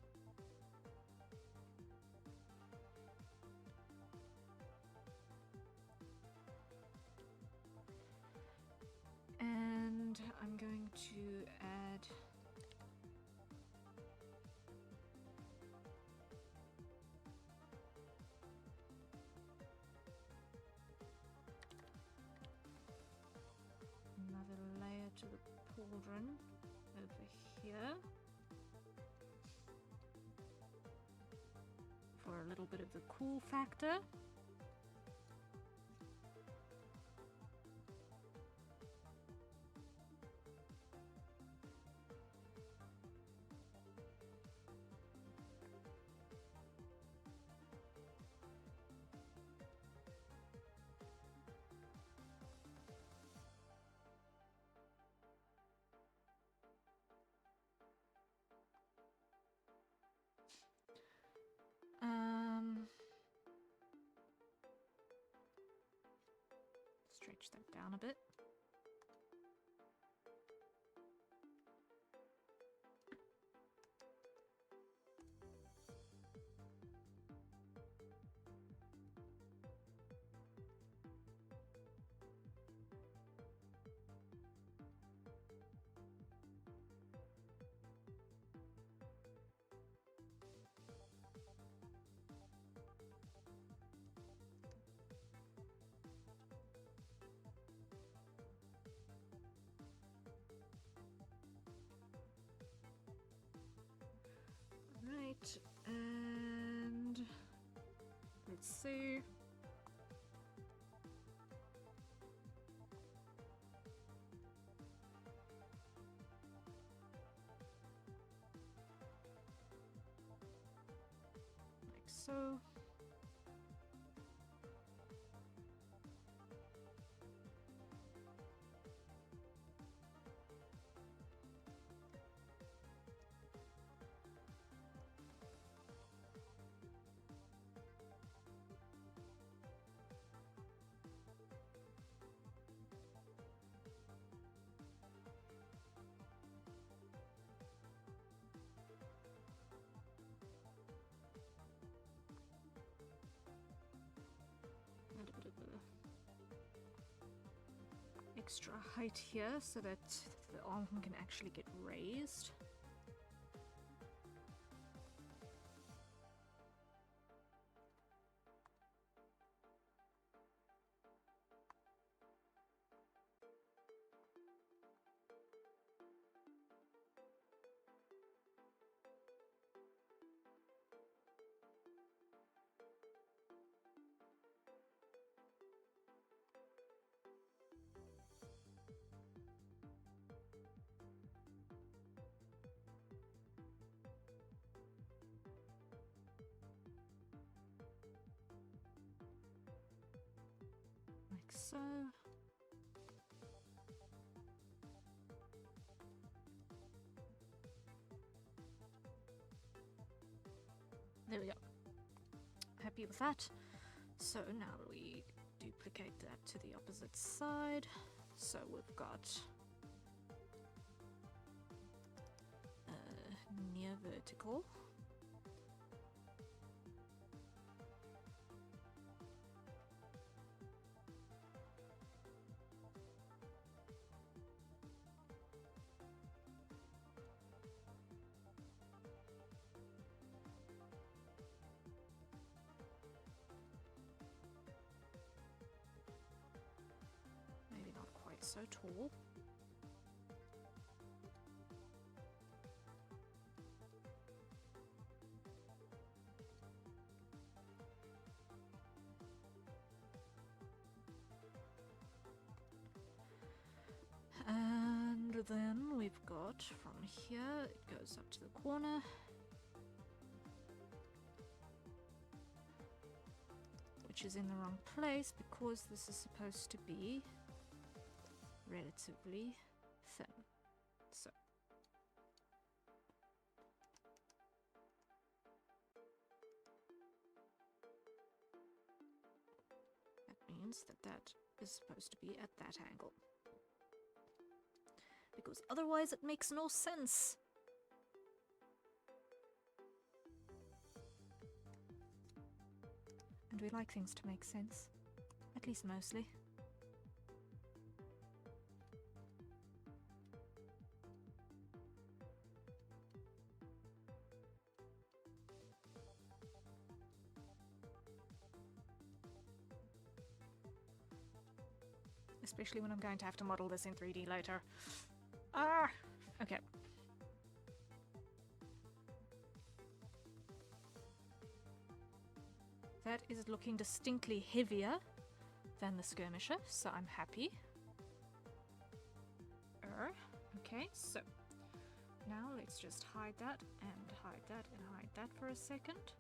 And I'm going to add another layer to the pauldron over here for a little bit of the cool factor. Stretch that down a bit. Right, and let's see. Like so. Add a bit of extra height here so that the arm can actually get raised. Like so. There we go. Happy with that. So now we duplicate that to the opposite side. So we've got near vertical. Maybe not quite so tall. And then we've got from here, it goes up to the corner. Which is in the wrong place because this is supposed to be relatively thin. So that means that that is supposed to be at that angle. because otherwise it makes no sense. And we like things to make sense, at least mostly. Especially when I'm going to have to model this in 3D later. Ah! Okay. That is looking distinctly heavier than the skirmisher, so I'm happy. Okay, so now let's just hide that and hide that and hide that for a second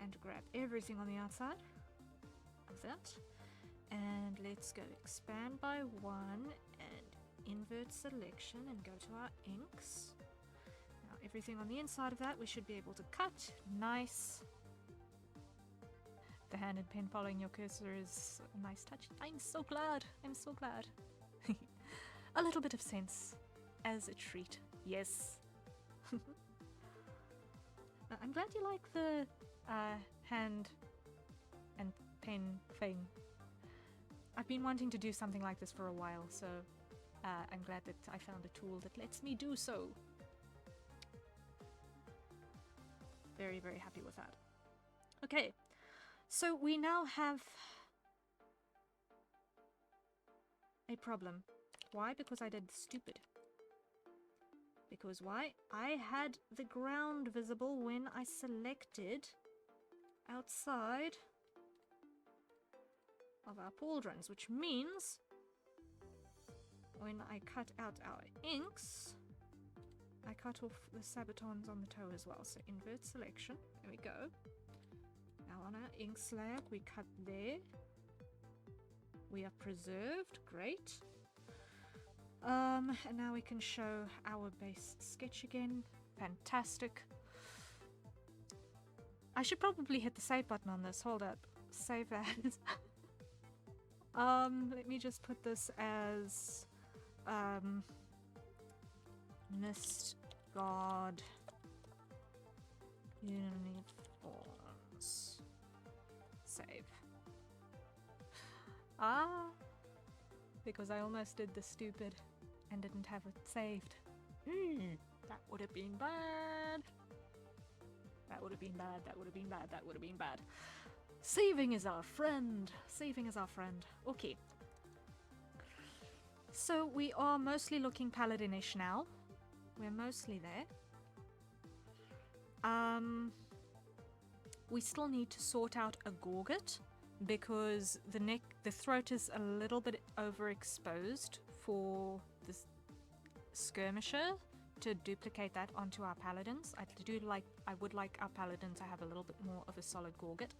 and grab everything on the outside of that. And let's go expand by 1 and invert selection and go to our inks. Now everything on the inside of that we should be able to cut. Nice. The hand and pen following your cursor is a nice touch. I'm so glad. I'm so glad. A little bit of sense as a treat. Yes. I'm glad you like the hand and pen thing. I've been wanting to do something like this for a while, so I'm glad that I found a tool that lets me do so. Very, very happy with that. Okay, so we now have a problem. Why? Because I did stupid. Because why? I had the ground visible when I selected outside of our pauldrons, which means when I cut out our inks, I cut off the sabatons on the toe as well. So invert selection, there we go. Now on our ink slab, we cut there. We are preserved, great. And now we can show our base sketch again, fantastic. I should probably hit the save button on this, hold up, save as. Let me just put this as Mist God Uniforms. Save. Because I almost did the stupid and didn't have it saved. That would have been bad. That would have been bad, that would have been bad, that would have been bad. Saving is our friend. Saving is our friend. Okay. So we are mostly looking paladinish now. We're mostly there. We still need to sort out a gorget because the throat is a little bit overexposed for the skirmisher to duplicate that onto our paladins. I would like our paladin to have a little bit more of a solid gorget.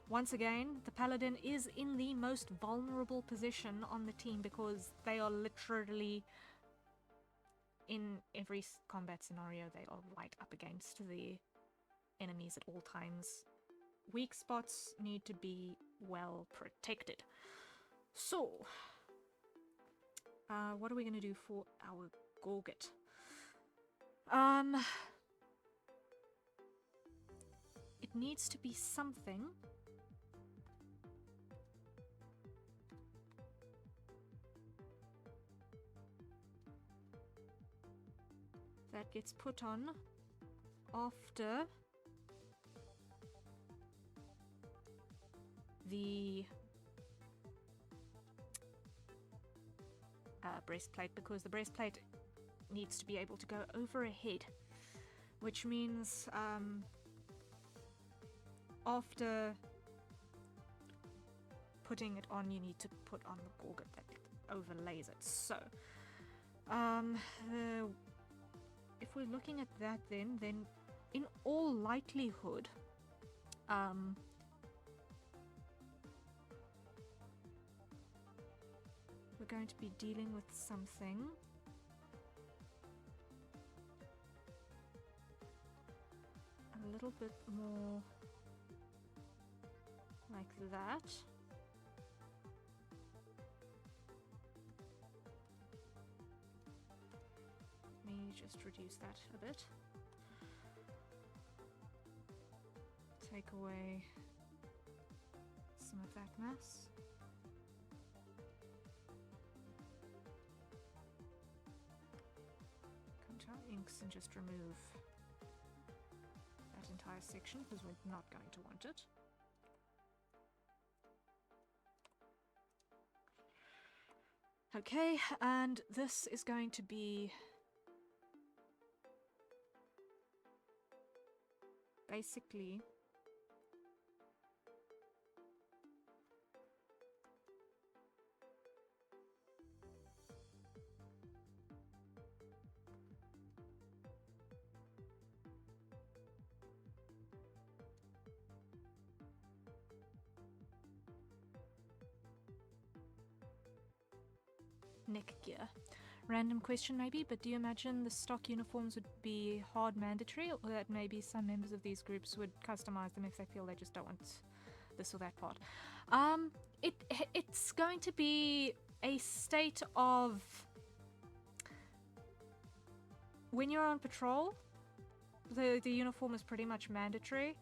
Once again, the paladin is in the most vulnerable position on the team because they are literally, in every combat scenario, they are right up against the enemies at all times. Weak spots need to be well protected. So, what are we going to do for our gorget? It needs to be something that gets put on after the breastplate, because the breastplate needs to be able to go over a head, which means after putting it on, you need to put on the gorget that overlays it. So if we're looking at that, then in all likelihood we're going to be dealing with something a little bit more like that. me just reduce that a bit. Take away some of that mass. Come to our inks and just remove that entire section because we're not going to want it. Okay, and this is going to be basically neck gear. Random question maybe, but do you imagine the stock uniforms would be hard mandatory, or that maybe some members of these groups would customize them if they feel they just don't want this or that part? It's going to be a state of when you're on patrol, the uniform is pretty much mandatory,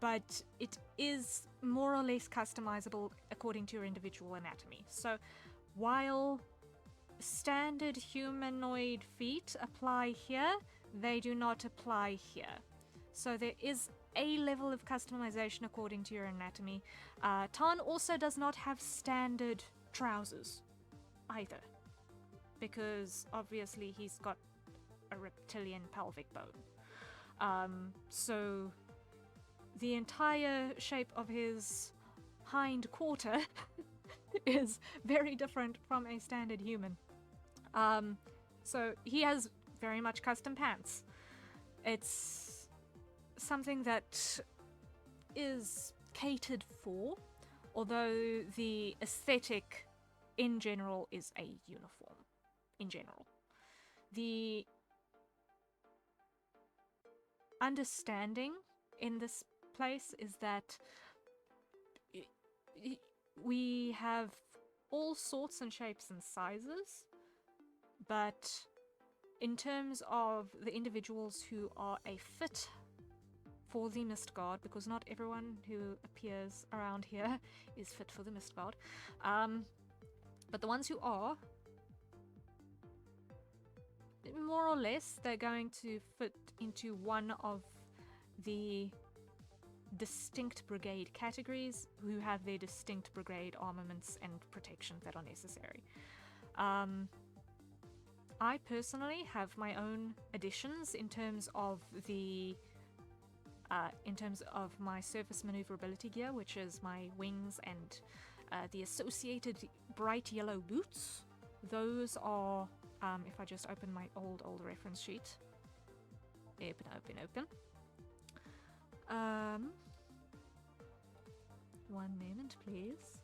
but it is more or less customizable according to your individual anatomy. So while standard humanoid feet apply here, they do not apply here. So there is a level of customization according to your anatomy. Tan also does not have standard trousers either, because obviously he's got a reptilian pelvic bone. So the entire shape of his hind quarter is very different from a standard human. So he has very much custom pants. It's something that is catered for, although the aesthetic in general is a uniform. In general, the understanding in this place is that we have all sorts and shapes and sizes, but in terms of the individuals who are a fit for the Mist Guard, because not everyone who appears around here is fit for the Mist Guard, but the ones who are, more or less, they're going to fit into one of the distinct brigade categories who have their distinct brigade armaments and protections that are necessary. I personally have my own additions in terms of the my surface maneuverability gear, which is my wings and the associated bright yellow boots. Those are, if I just open my old reference sheet, open. One moment, please.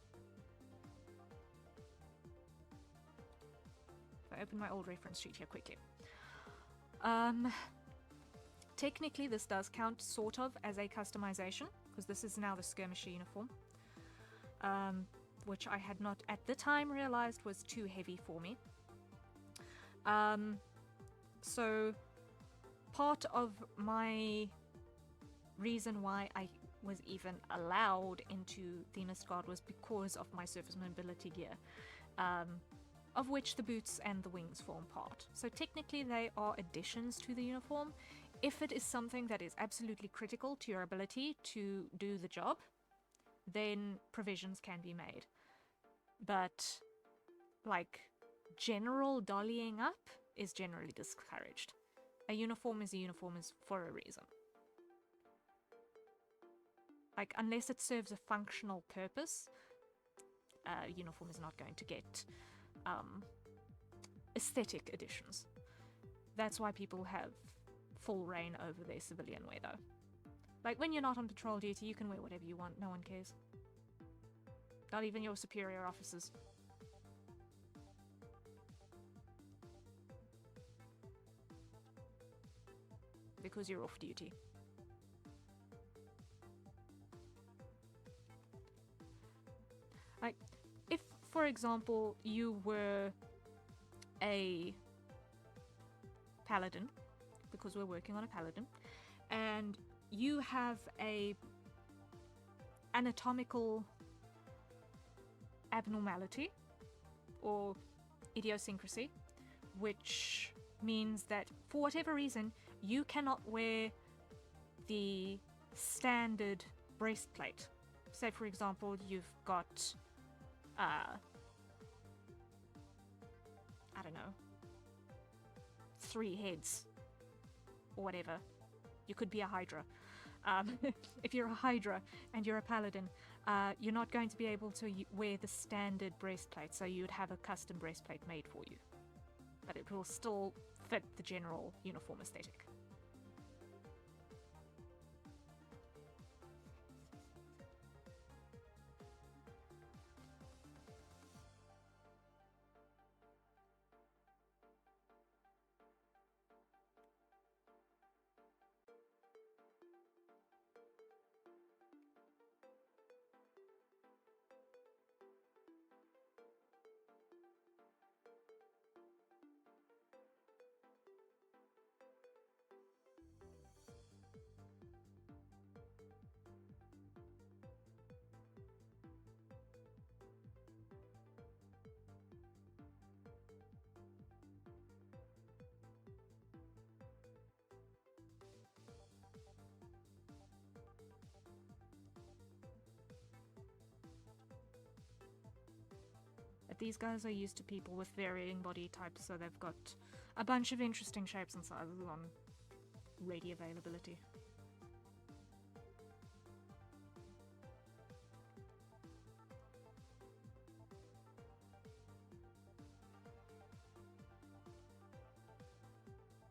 If I open my old reference sheet here quickly. Technically, this does count sort of as a customization, because this is now the skirmisher uniform, which I had not at the time realized was too heavy for me. So part of my reason why I was even allowed into the Mist Guard was because of my surface mobility gear, of which the boots and the wings form part. So technically they are additions to the uniform. If it is something that is absolutely critical to your ability to do the job, then provisions can be made. But, like, general dollying up is generally discouraged. A uniform is for a reason. Like, unless it serves a functional purpose, uniform is not going to get aesthetic additions. That's why people have full reign over their civilian wear, though. Like, when you're not on patrol duty, you can wear whatever you want, no one cares. Not even your superior officers. Because you're off duty. Like, if, for example, you were a paladin, because we're working on a paladin, and you have a anatomical abnormality or idiosyncrasy, which means that for whatever reason you cannot wear the standard breastplate. Say for example you've got I don't know, 3 heads or whatever. You could be a hydra. If you're a hydra and you're a paladin, you're not going to be able to wear the standard breastplate, so you'd have a custom breastplate made for you. But it will still fit the general uniform aesthetic. But these guys are used to people with varying body types, so they've got a bunch of interesting shapes and sizes on ready availability.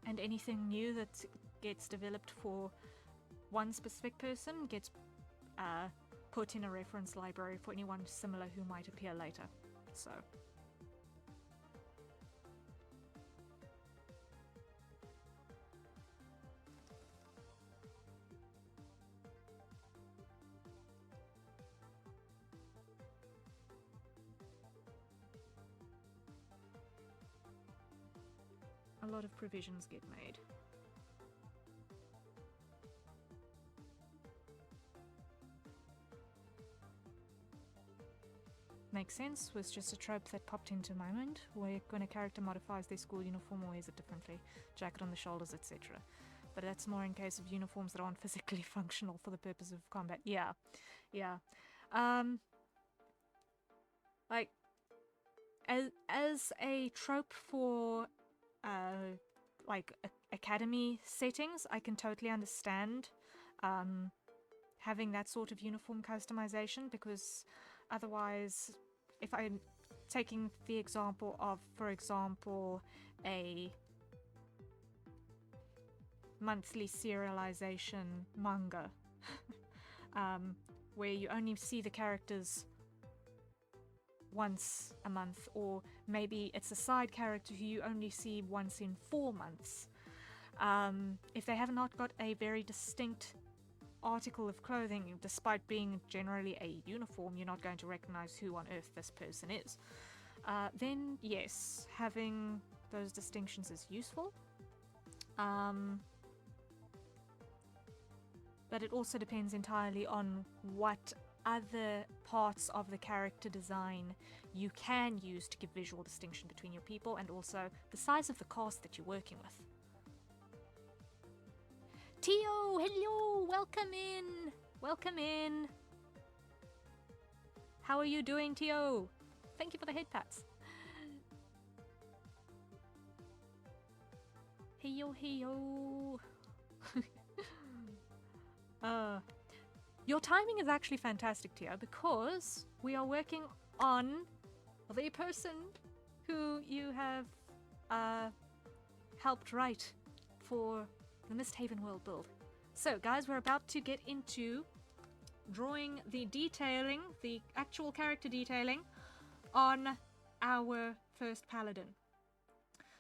And anything new that gets developed for one specific person gets put in a reference library for anyone similar who might appear later. So a lot of provisions get made. Makes sense, was just a trope that popped into my mind, where when a character modifies their school uniform or wears it differently, jacket on the shoulders, etc. But that's more in case of uniforms that aren't physically functional for the purpose of combat. Yeah. Like, as a trope for, like, academy settings, I can totally understand having that sort of uniform customization, because otherwise, if I'm taking the example of, for example, a monthly serialization manga, where you only see the characters once a month, or maybe it's a side character who you only see once in 4 months. If they have not got a very distinct article of clothing, despite being generally a uniform, you're not going to recognize who on earth this person is. Then yes, having those distinctions is useful. But it also depends entirely on what other parts of the character design you can use to give visual distinction between your people, and also the size of the cast that you're working with. Tio, hello, welcome in, welcome in. How are you doing, Tio? Thank you for the head pats. Heyo, heyo. Your timing is actually fantastic, Tio, because we are working on the person who you have helped write for the Misthaven world build. So, guys, we're about to get into drawing the detailing, the actual character detailing, on our first paladin.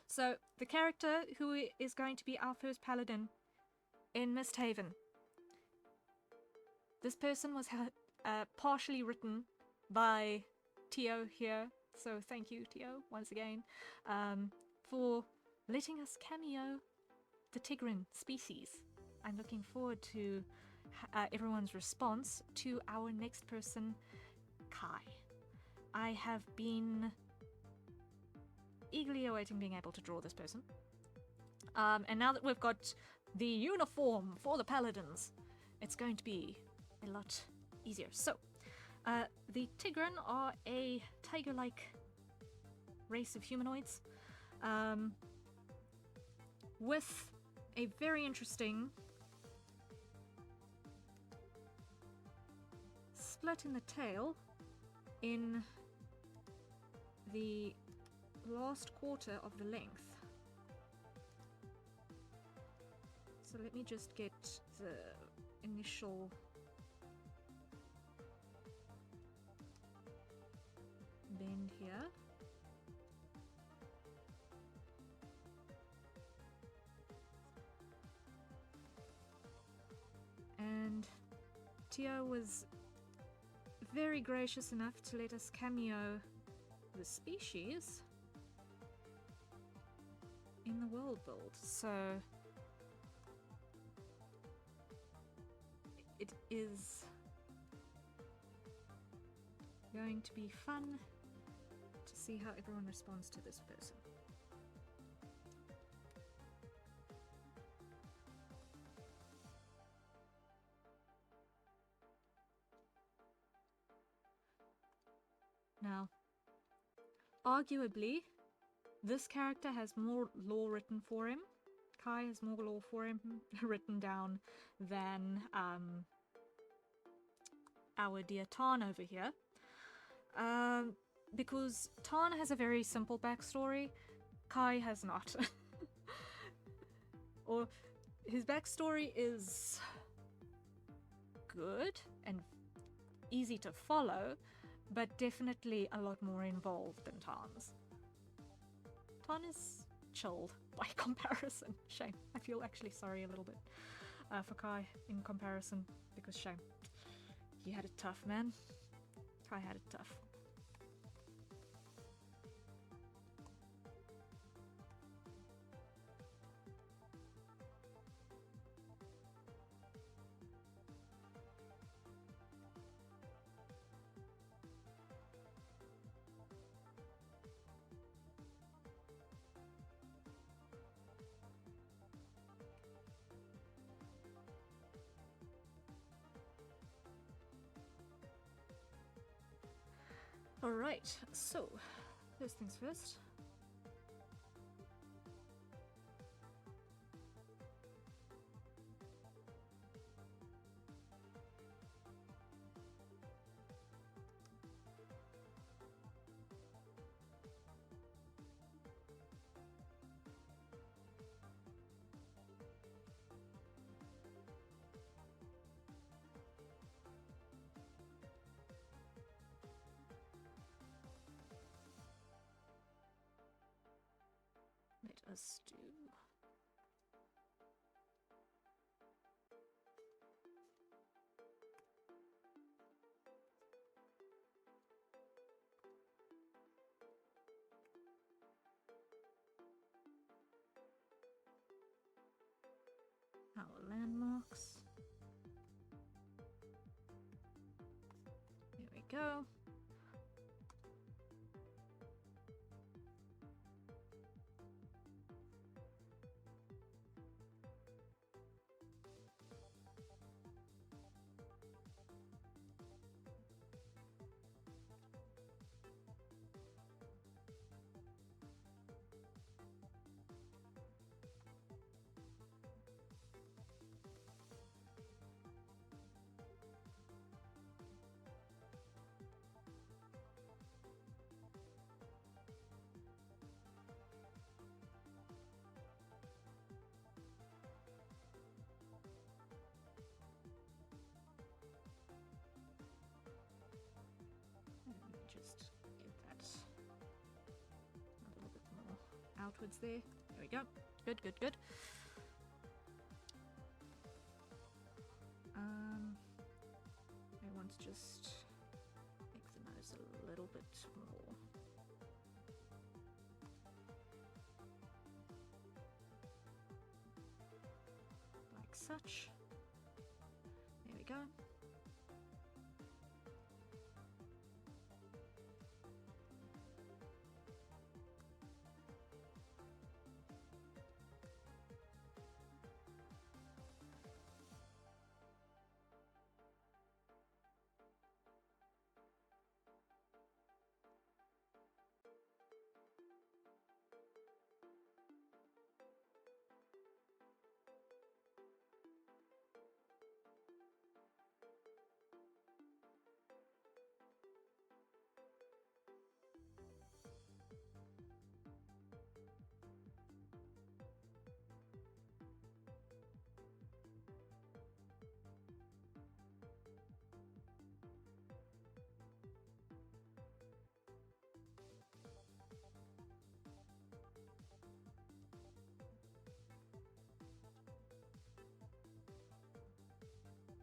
So, the character who is going to be our first paladin in Misthaven. This person was partially written by Tio here, So thank you, Tio, once again, for letting us cameo the Tigran species. I'm looking forward to everyone's response to our next person, Kai. I have been eagerly awaiting being able to draw this person. And now that we've got the uniform for the paladins, it's going to be a lot easier. So, the Tigran are a tiger-like race of humanoids, with a very interesting split in the tail in the last quarter of the length. So let me just get the initial bend here. And Tio was very gracious enough to let us cameo the species in the world build. So it is going to be fun to see how everyone responds to this person. Now, arguably, this character has more lore written for him. Kai has more lore for him written down than our dear Tarn over here. Because Tarn has a very simple backstory, Kai has not. Or his backstory is good and easy to follow, but definitely a lot more involved than Tarn's. Tarn is chilled by comparison. Shame. I feel actually sorry a little bit for Kai in comparison, because shame. He had it tough, man. Kai had it tough. Alright, so, first things first. Let us do our landmarks. There we go. Just get that a little bit more outwards there. There we go. Good, good, good. I want to just make the nose a little bit more such. There we go.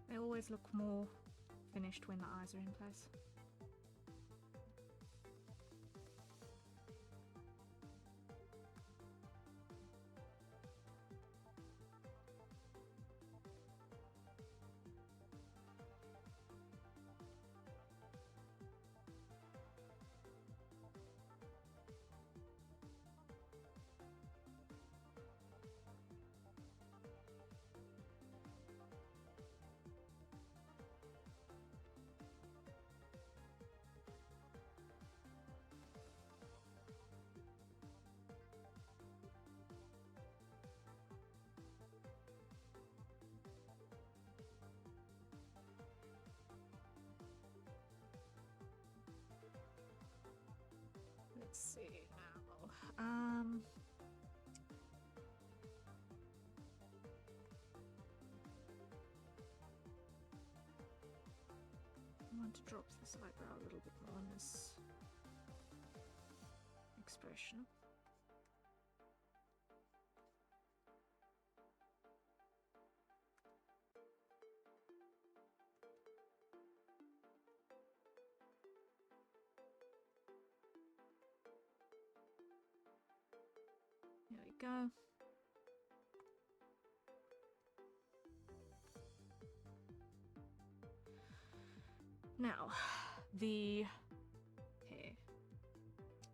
They always look more finished when the eyes are in place. Let's see now. I want to drop this eyebrow a little bit more on this expression. There we go. Now, the hair.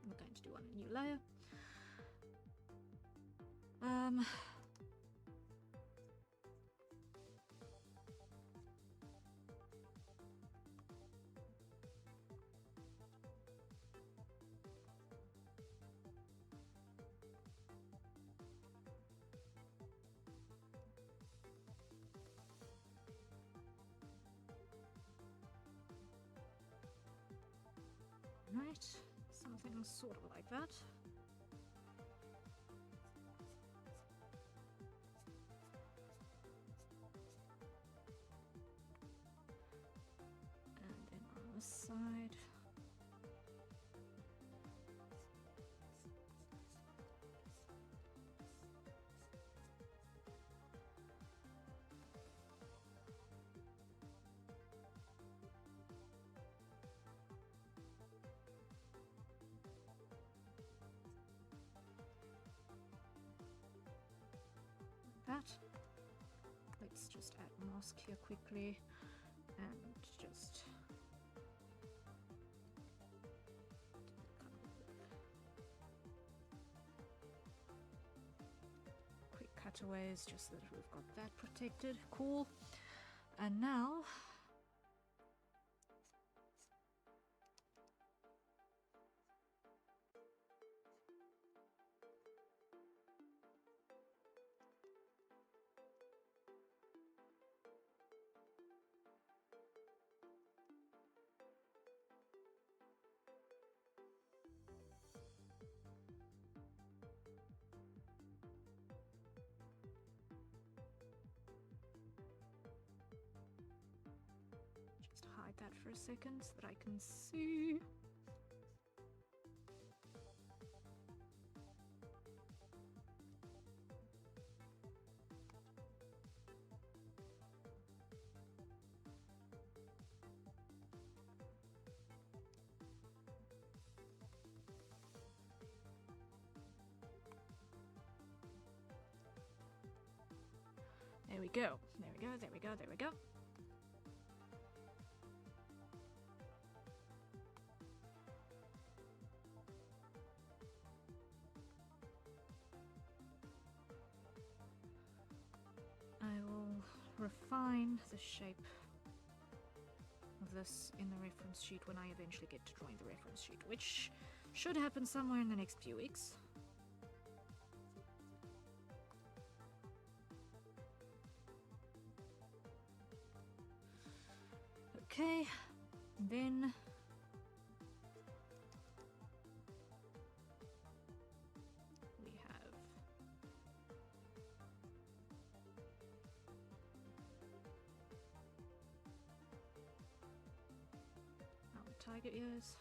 I'm going to do on a new layer. Right, something sort of like that. And then on this side. That. Let's just add mask here quickly and just quick cutaways just so that we've got that protected. Cool. And now just hide that for a second so that I can see. There we go. There we go, there we go, there we go. I will refine the shape of this in the reference sheet when I eventually get to drawing the reference sheet, which should happen somewhere in the next few weeks. Okay, then we have our tiger ears.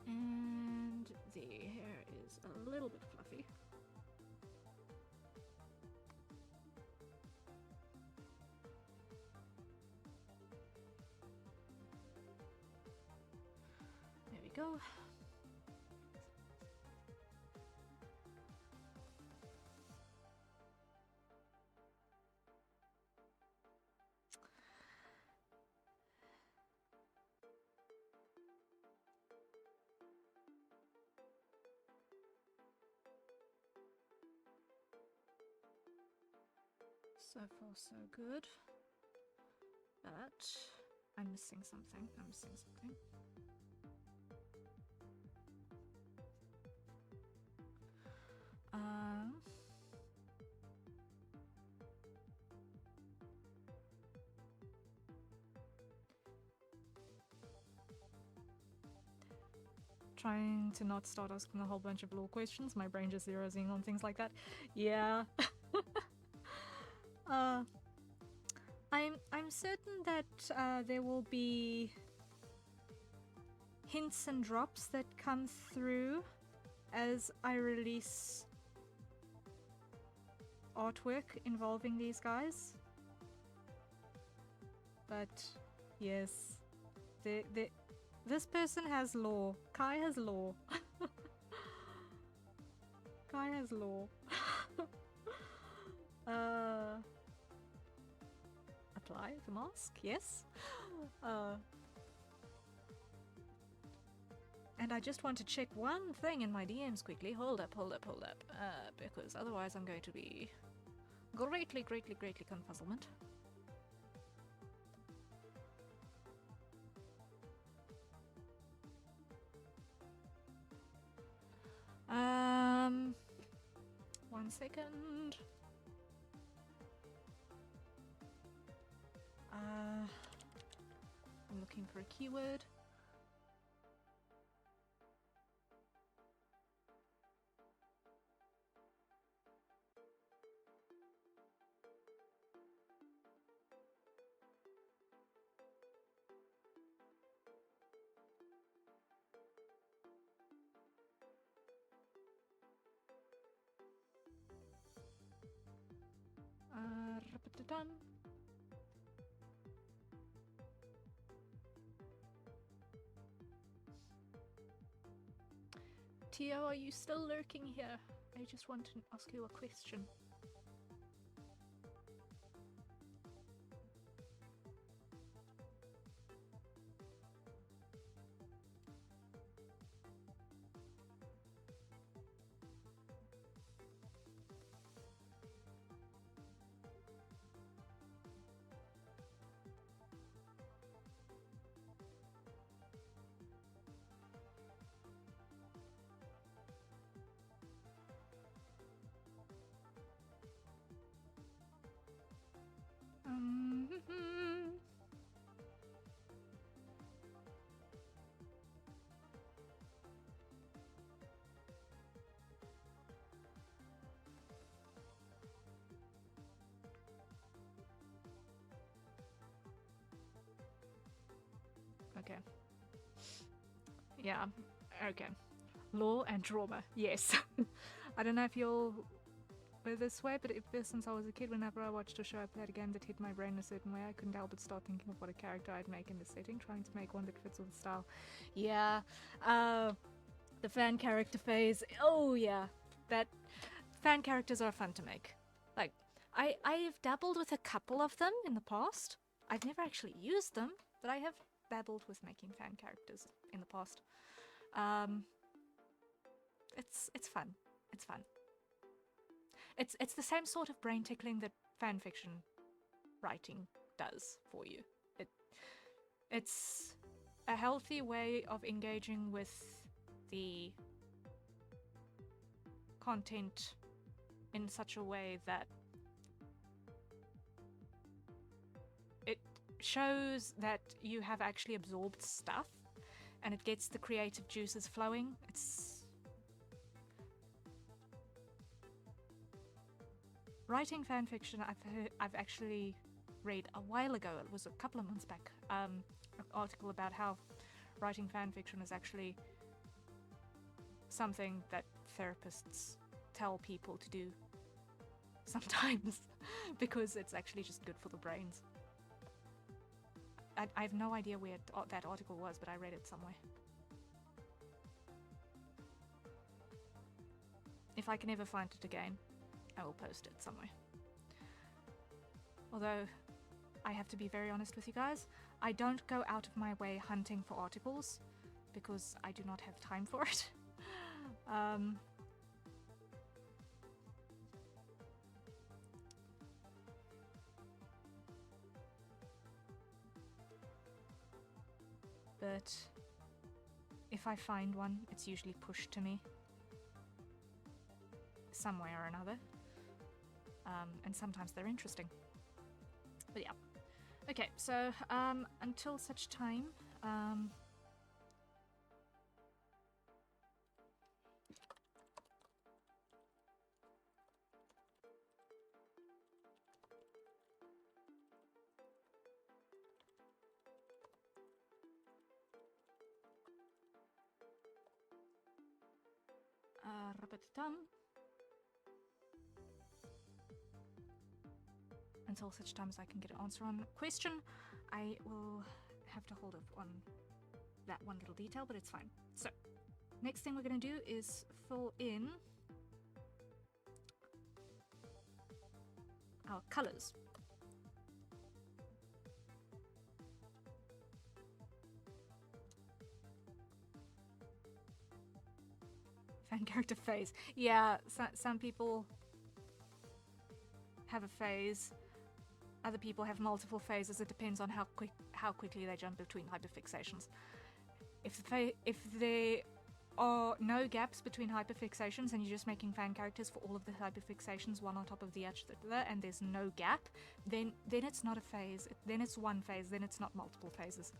And the hair is a little bit fluffy. There we go. So far, so good. But I'm missing something. I'm missing something. Trying to not start asking a whole bunch of law questions. My brain just zeroes in on things like that. Yeah. I'm certain that there will be hints and drops that come through as I release artwork involving these guys. But yes, this person has law. Kai has law. Kai has law. Apply the mask, yes. And I just want to check one thing in my DMs quickly. Hold up. Because otherwise I'm going to be greatly confuzzlement. One second. I'm looking for a keyword. Ba-da-dum. Tio, are you still lurking here? I just want to ask you a question. Okay. Yeah, okay. Law and trauma, yes. I don't know if you'll were this way, but ever since I was a kid, whenever I watched a show I played a game that hit my brain a certain way, I couldn't help but start thinking of what a character I'd make in the setting, trying to make one that fits with the style. Yeah, the fan character phase. Oh yeah, that fan characters are fun to make. Like, I've dabbled with a couple of them in the past. I've never actually used them, but I have dabbled with making fan characters in the past. It's fun. It's fun. It's the same sort of brain tickling that fan fiction writing does for you. It's a healthy way of engaging with the content in such a way that it shows that you have actually absorbed stuff and it gets the creative juices flowing. Writing fan fiction, I've actually read a while ago, it was a couple of months back, an article about how writing fan fiction is actually something that therapists tell people to do sometimes because it's actually just good for the brains. I have no idea where that article was, but I read it somewhere. If I can ever find it again, I will post it somewhere. Although, I have to be very honest with you guys, I don't go out of my way hunting for articles because I do not have time for it. But if I find one, it's usually pushed to me some way or another. And sometimes they're interesting. But yeah. Okay, so until such time, until such time as I can get an answer on a question, I will have to hold up on that one little detail, but it's fine. So, next thing we're going to do is fill in our colors. Fan character phase. Yeah, some people have a phase. Other people have multiple phases. It depends on how quickly they jump between hyperfixations. If there are no gaps between hyperfixations and you're just making fan characters for all of the hyperfixations one on top of the other and there's no gap, then it's not a phase. Then it's one phase. Then it's not multiple phases.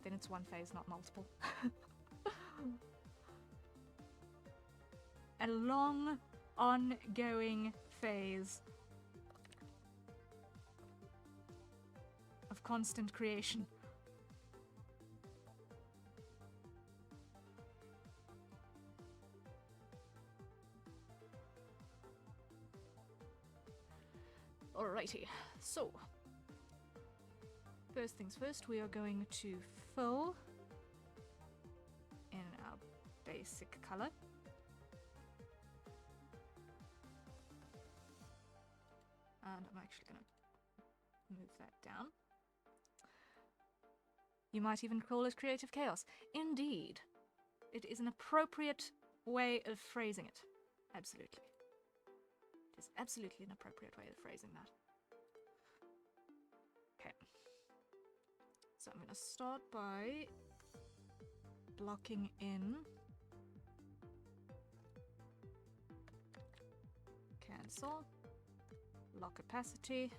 Then it's one phase, not multiple. A long, ongoing phase of constant creation. Alrighty. Alrighty, so first things first, we are going to fill in our basic color. And I'm actually going to move that down. You might even call it creative chaos. Indeed, it is an appropriate way of phrasing it. Absolutely. It is absolutely an appropriate way of phrasing that. Okay. So I'm going to start by blocking in. Cancel. Lock opacity.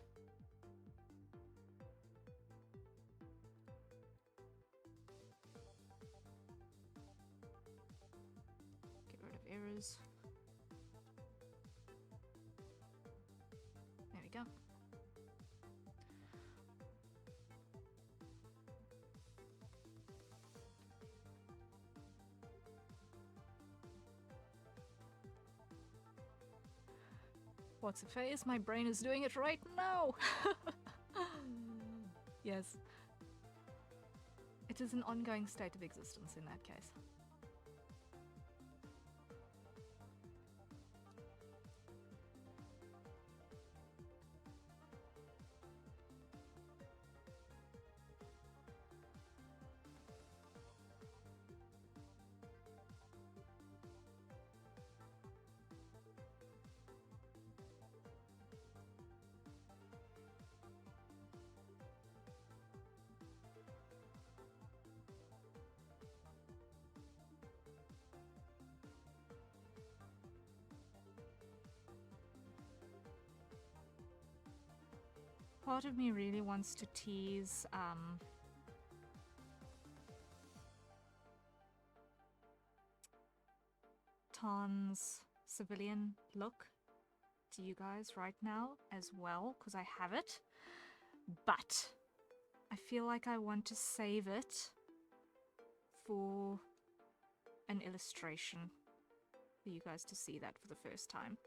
Get rid of errors. There we go. What's a phase? My brain is doing it right now! Yes. It is an ongoing state of existence in that case. Part of me really wants to tease Tan's civilian look to you guys right now as well, because I have it, but I feel like I want to save it for an illustration for you guys to see that for the first time.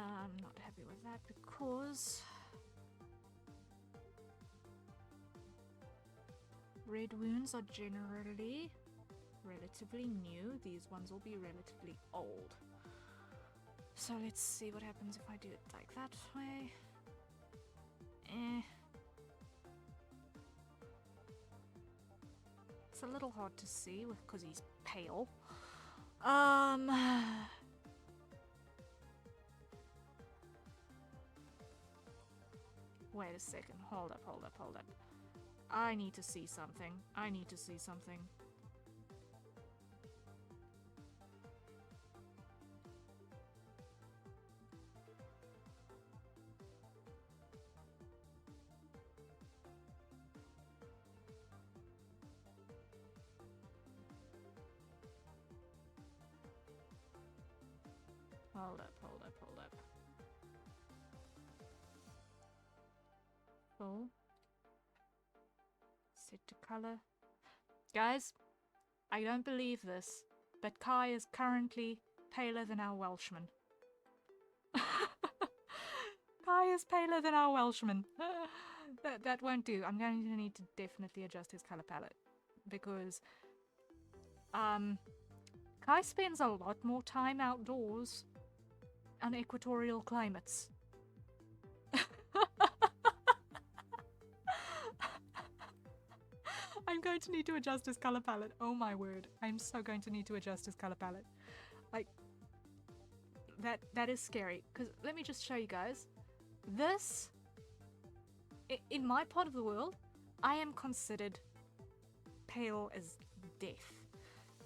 I'm not happy with that because red wounds are generally relatively new. These ones will be relatively old. So let's see what happens if I do it like that way. It's a little hard to see because he's pale. Wait a second. Hold up. I need to see something. Hold up. Full. Set to color. Guys, I don't believe this, but Kai is currently paler than our Welshman. Kai is paler than our Welshman. That won't do. I'm going to need to definitely adjust his color palette because Kai spends a lot more time outdoors on equatorial climates. I'm going to need to adjust his color palette. Oh my word. I'm so going to need to adjust his color palette. Like, that is scary. Because let me just show you guys. This, in my part of the world, I am considered pale as death.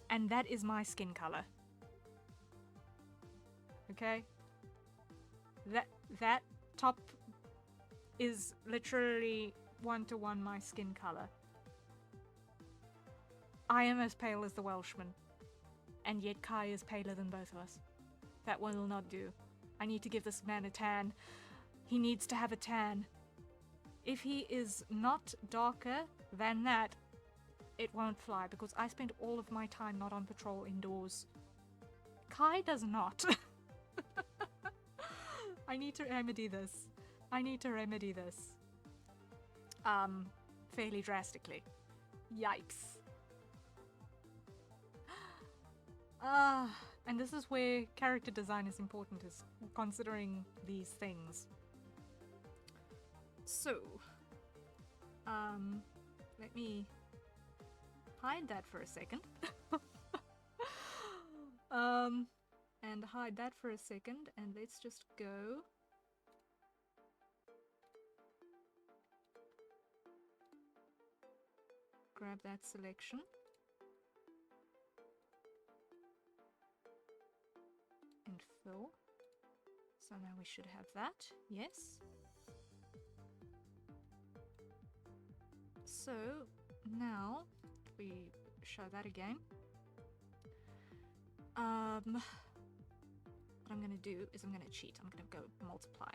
And that is my skin color. Okay? That top is literally 1-to-1 my skin color. I am as pale as the Welshman, and yet Kai is paler than both of us. That will not do. I need to give this man a tan. He needs to have a tan. If he is not darker than that, it won't fly, because I spend all of my time not on patrol indoors. Kai does not. I need to remedy this. I need to remedy this. Fairly drastically. Yikes. And this is where character design is important, is considering these things. So, let me hide that for a second. And hide that for a second, and let's just go. Grab that selection. And fill. So now we should have that, yes. So now we show that again. What I'm gonna do is I'm gonna cheat. I'm gonna go multiply.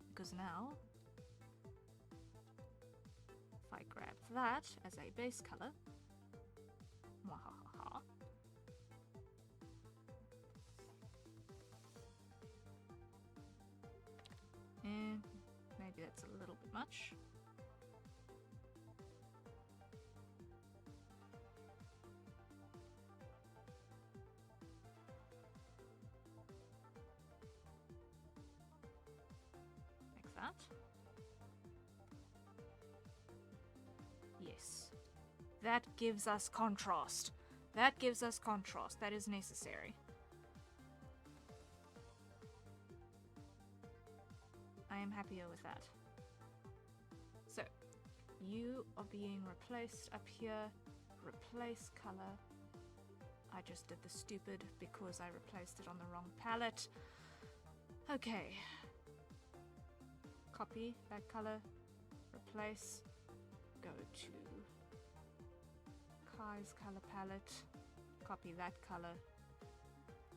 Because now, if I grab that as a base color, mwahaha, and maybe that's a little bit much. Like that. Yes. That gives us contrast. That gives us contrast. That is necessary. I am happier with that. So, you are being replaced up here. Replace color. I just did the stupid because I replaced it on the wrong palette. Okay. Copy that color. Replace. Go to Kai's color palette. Copy that color.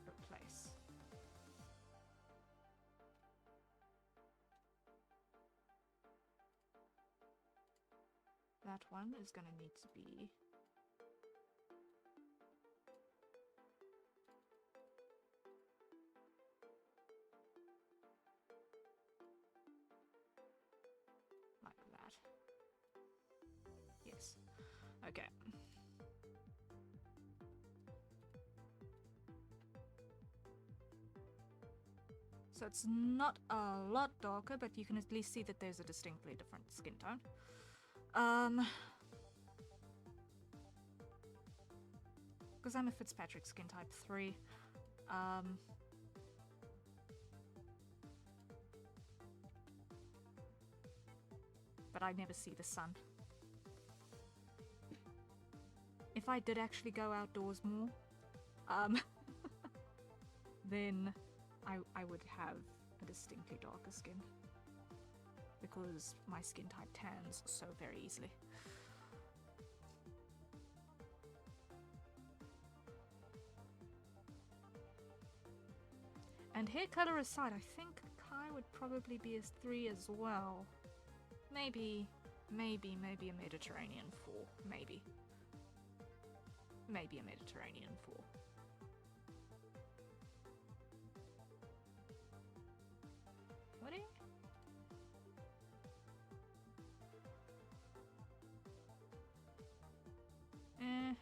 Replace. That one is going to need to be like that. Yes. Okay. So it's not a lot darker, but you can at least see that there's a distinctly different skin tone. Because I'm a Fitzpatrick skin type 3. But I never see the sun. If I did actually go outdoors more, then I would have a distinctly darker skin. Because my skin type tans so very easily. And hair color aside, I think Kai would probably be as 3 as well. Maybe a Mediterranean 4. Maybe a Mediterranean 4. Would he?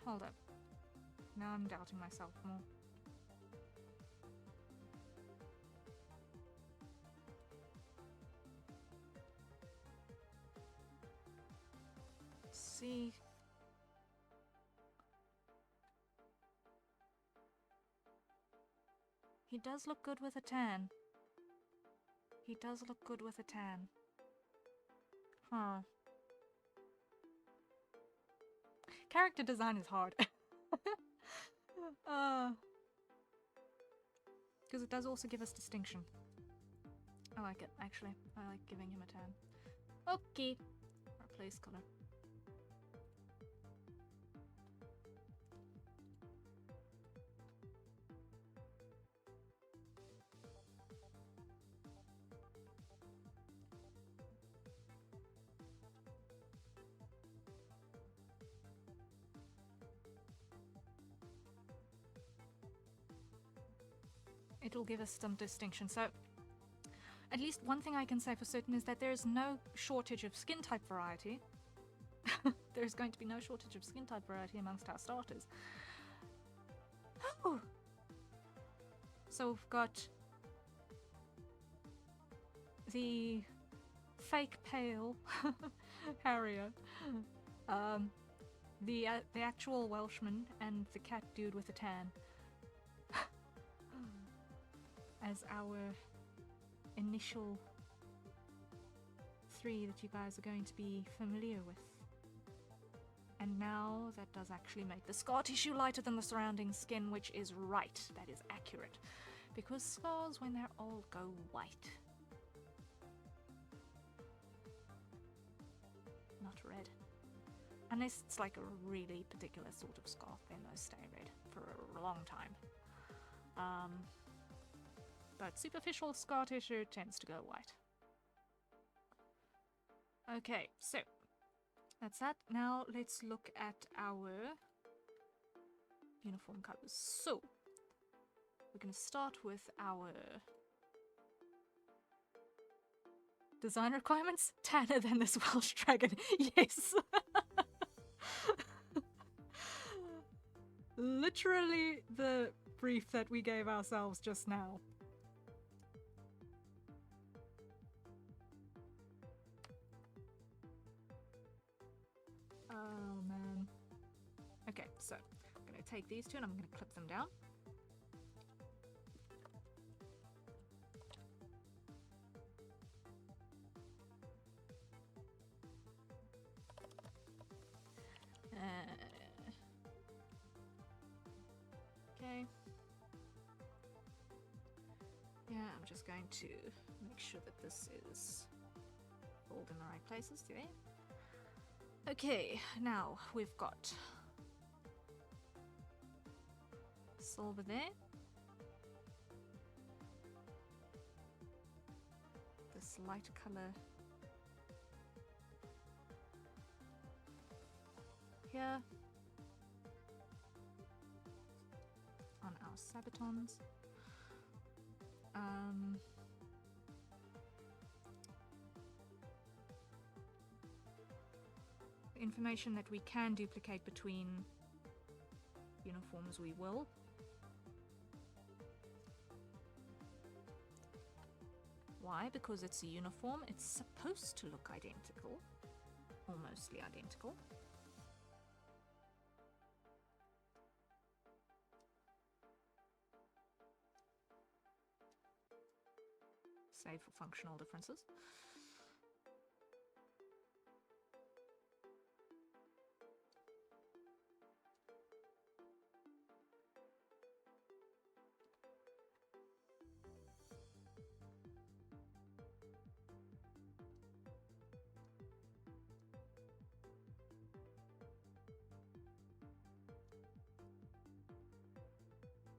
Hold up. Now I'm doubting myself more. See. He does look good with a tan. He does look good with a tan. Huh. Character design is hard. because it does also give us distinction. I like it, actually. I like giving him a tan. Okay. Replace color. It'll give us some distinction. So at least one thing I can say for certain is that there is no shortage of skin type variety. There's going to be no shortage of skin type variety amongst our starters. Oh. So we've got the fake pale Harrier, the actual Welshman, and the cat dude with a tan as our initial 3 that you guys are going to be familiar with. And now that does actually make the scar tissue lighter than the surrounding skin, which is right. That is accurate. Because scars, when they're old, go white. Not red. Unless it's like a really particular sort of scar, then those stay red for a long time. But superficial scar tissue tends to go white. Okay, so that's that. Now let's look at our uniform colors. So we're going to start with our design requirements. Tanner than this Welsh dragon. Yes. Literally the brief that we gave ourselves just now. Oh man. Okay, so I'm going to take these two and I'm going to clip them down. Okay. Yeah, I'm just going to make sure that this is pulled in the right places today. Okay, now we've got silver there. This lighter color here on our sabatons. Information that we can duplicate between uniforms, we will. Why? Because it's a uniform. It's supposed to look identical, or mostly identical. Save for functional differences.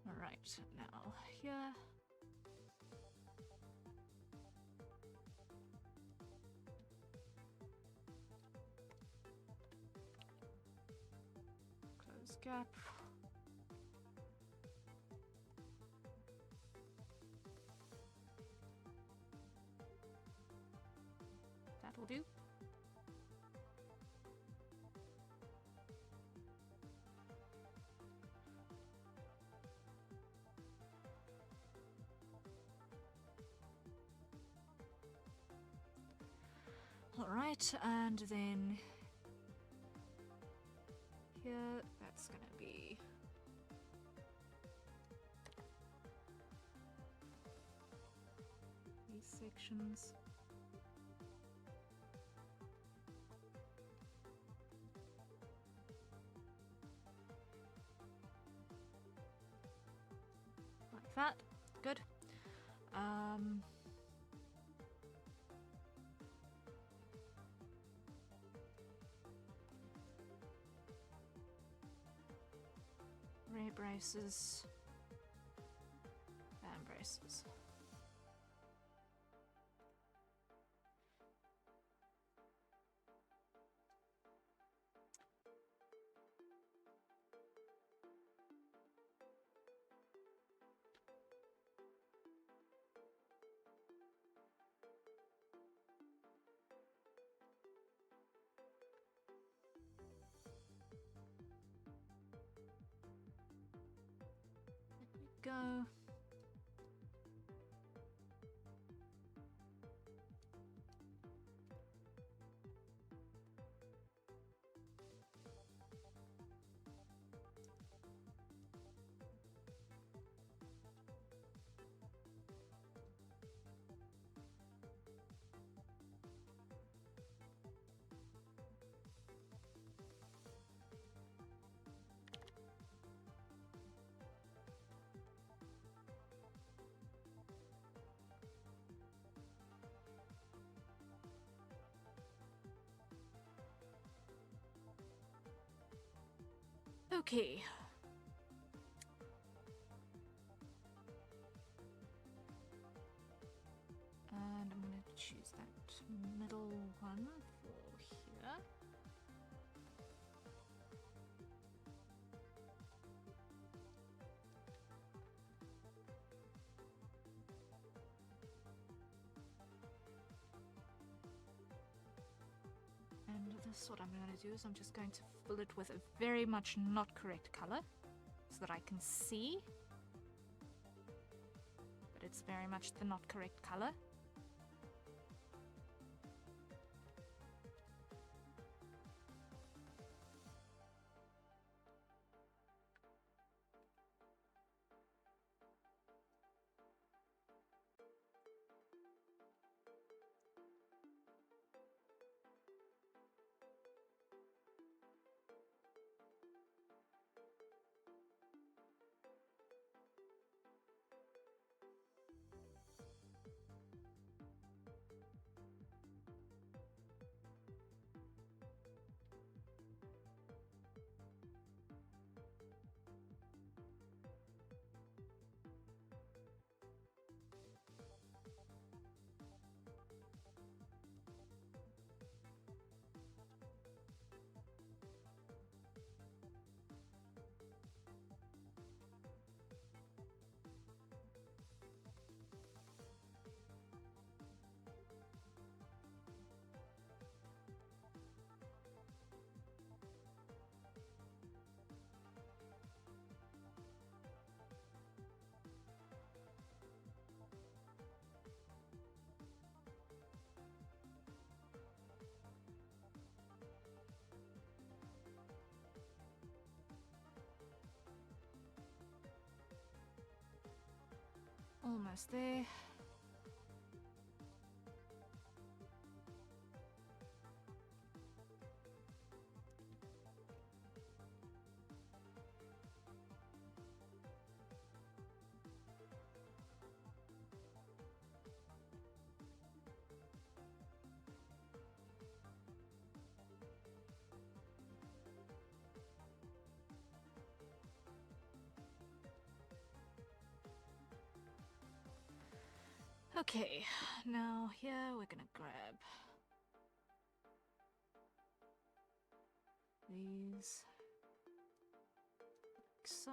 All right, now here. Close gap. That'll do. All right, and then here, that's gonna be these sections. Like that. Good. Rear braces. And braces. Go. Okay. And I'm going to choose that middle one for here. And this, what I'm going to do is I'm just going to fill it with a very much not correct color so that I can see. But it's very much the not correct color. Almost there. Okay, now here we're gonna grab these like so.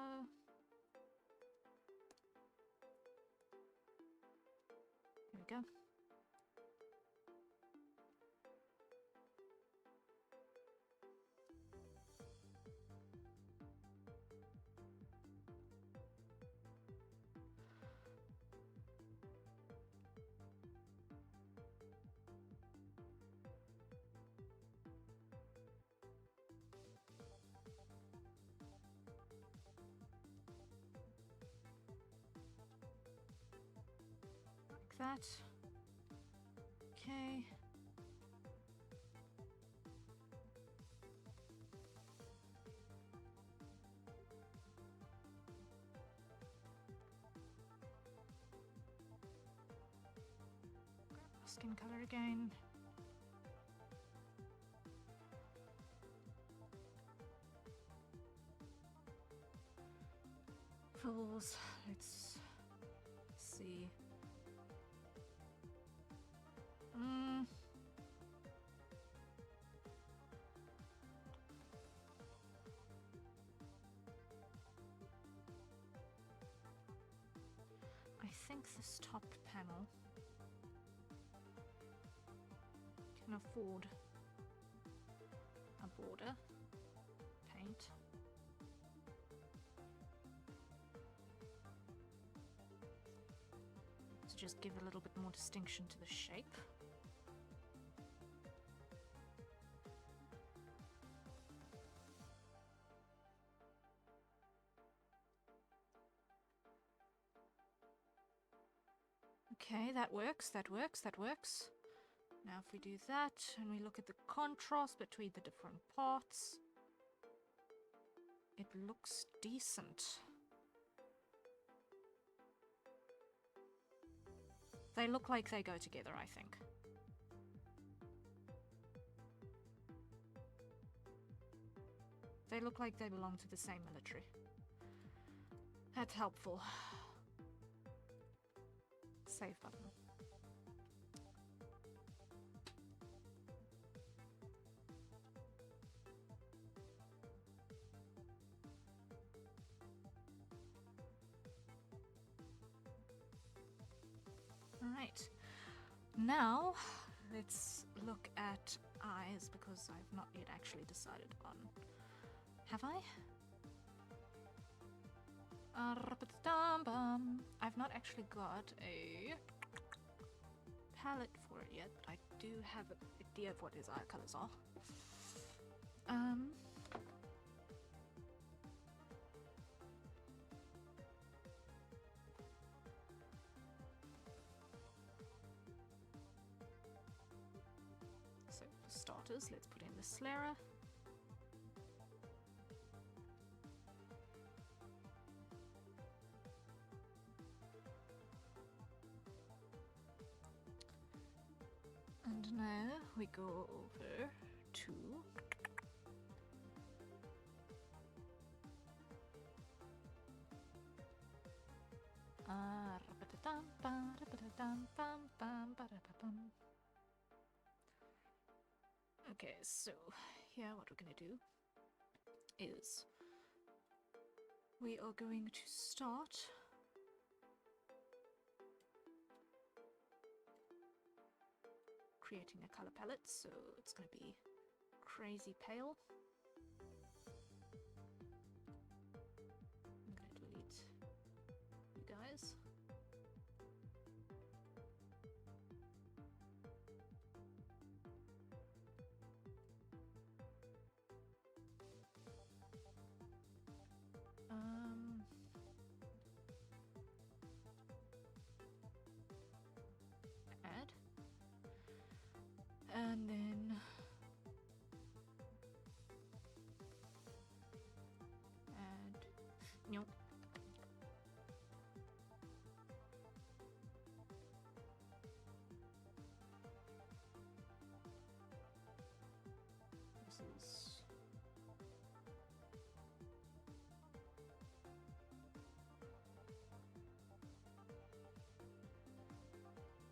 Here we go. That. Okay. skin color again. Fools, let's see. I think this top panel can afford a border paint. To just give a little bit more distinction to the shape. Okay, that works, that works, that works. Now if we do that, and we look at the contrast between the different parts, it looks decent. They look like they go together, I think. They look like they belong to the same military. That's helpful. Save button. Alright. Now, let's look at eyes, because I've not yet actually decided on... Have I? I've not actually got a palette for it yet, but I do have an idea of what his eye colors are. So for starters, let's put in the Slayer. And now we go over to okay, so here what we're gonna do is we are going to start creating a color palette, so it's going to be crazy pale. I'm going to delete you guys. Add. And then add, nope. This is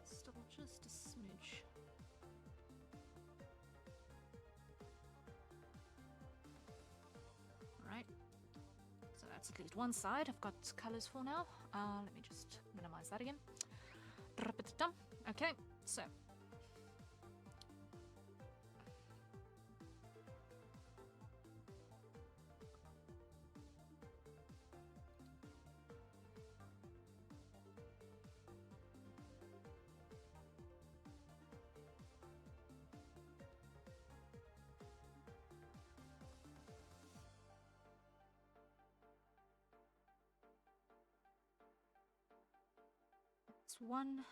still just a smidge. Right, so that's at least one side I've got colors for now. Let me just minimize that again. Okay, so it's one,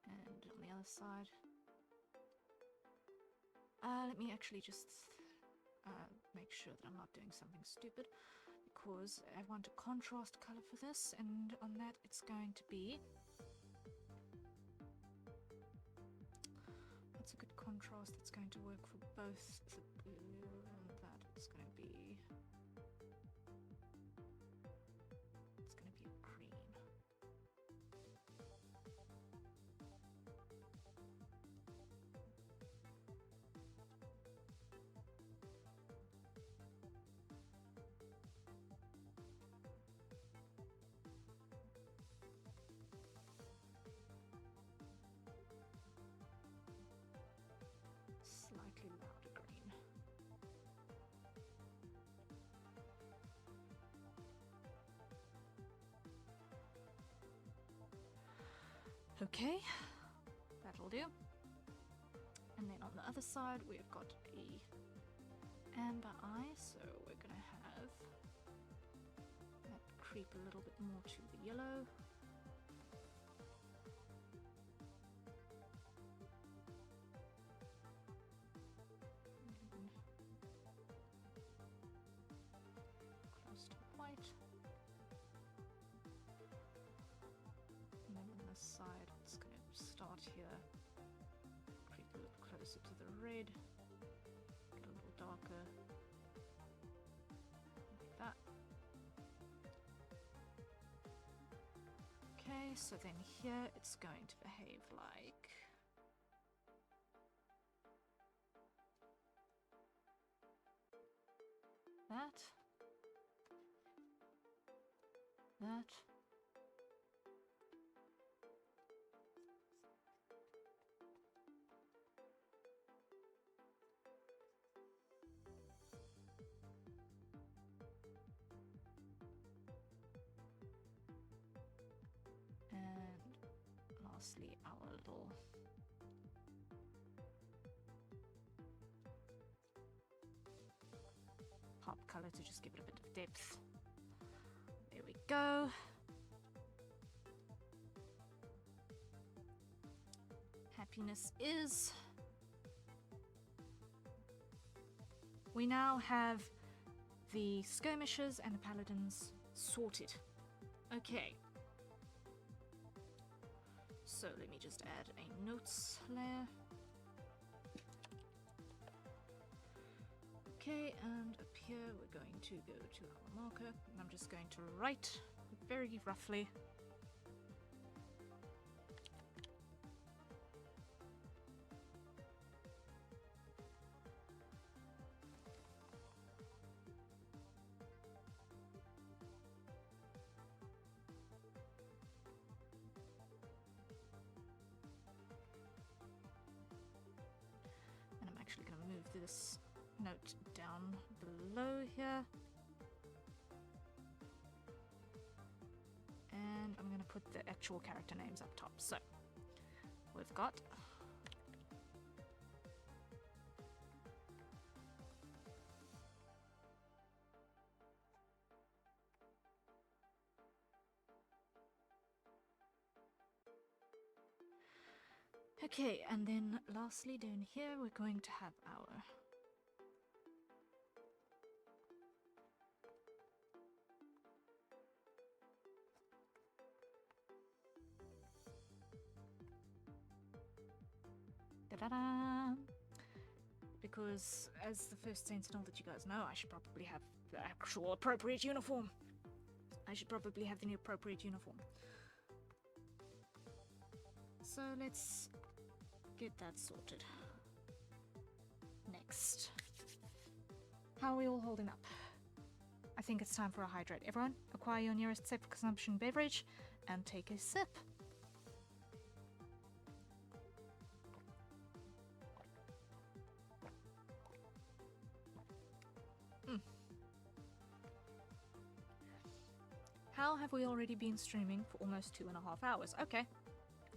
and on the other side. Let me actually just make sure that I'm not doing something stupid, because I want a contrast color for this, and on that it's going to be contrast that's going to work for both the blue and that. It's going to be a green. Slightly louder green. Okay, that'll do. And then on the other side we've got a amber eye, so we're gonna have that creep a little bit more to the yellow. Close to white. And then on the side it's going to start here, creep a little closer to the red, get a little darker, like that. Okay, so then here it's going to behave like that. And lastly, our little pop color to just give it a bit of depth. There we go. Happiness is. We now have the skirmishers and the paladins sorted. Okay. So let me just add a notes layer. Okay, and up here we're going to go to our marker, and I'm just going to write very roughly. And I'm actually going to move this note down below here. And I'm going to put the actual character names up top. So we've got okay, and then lastly down here we're going to have our da-da-da! Because as the first sentinel that you guys know, I should probably have the actual appropriate uniform. I should probably have the new appropriate uniform. So let's get that sorted. Next. How are we all holding up? I think it's time for a hydrate. Everyone, acquire your nearest safe consumption beverage and take a sip. How have we already been streaming for almost 2.5 hours? Okay,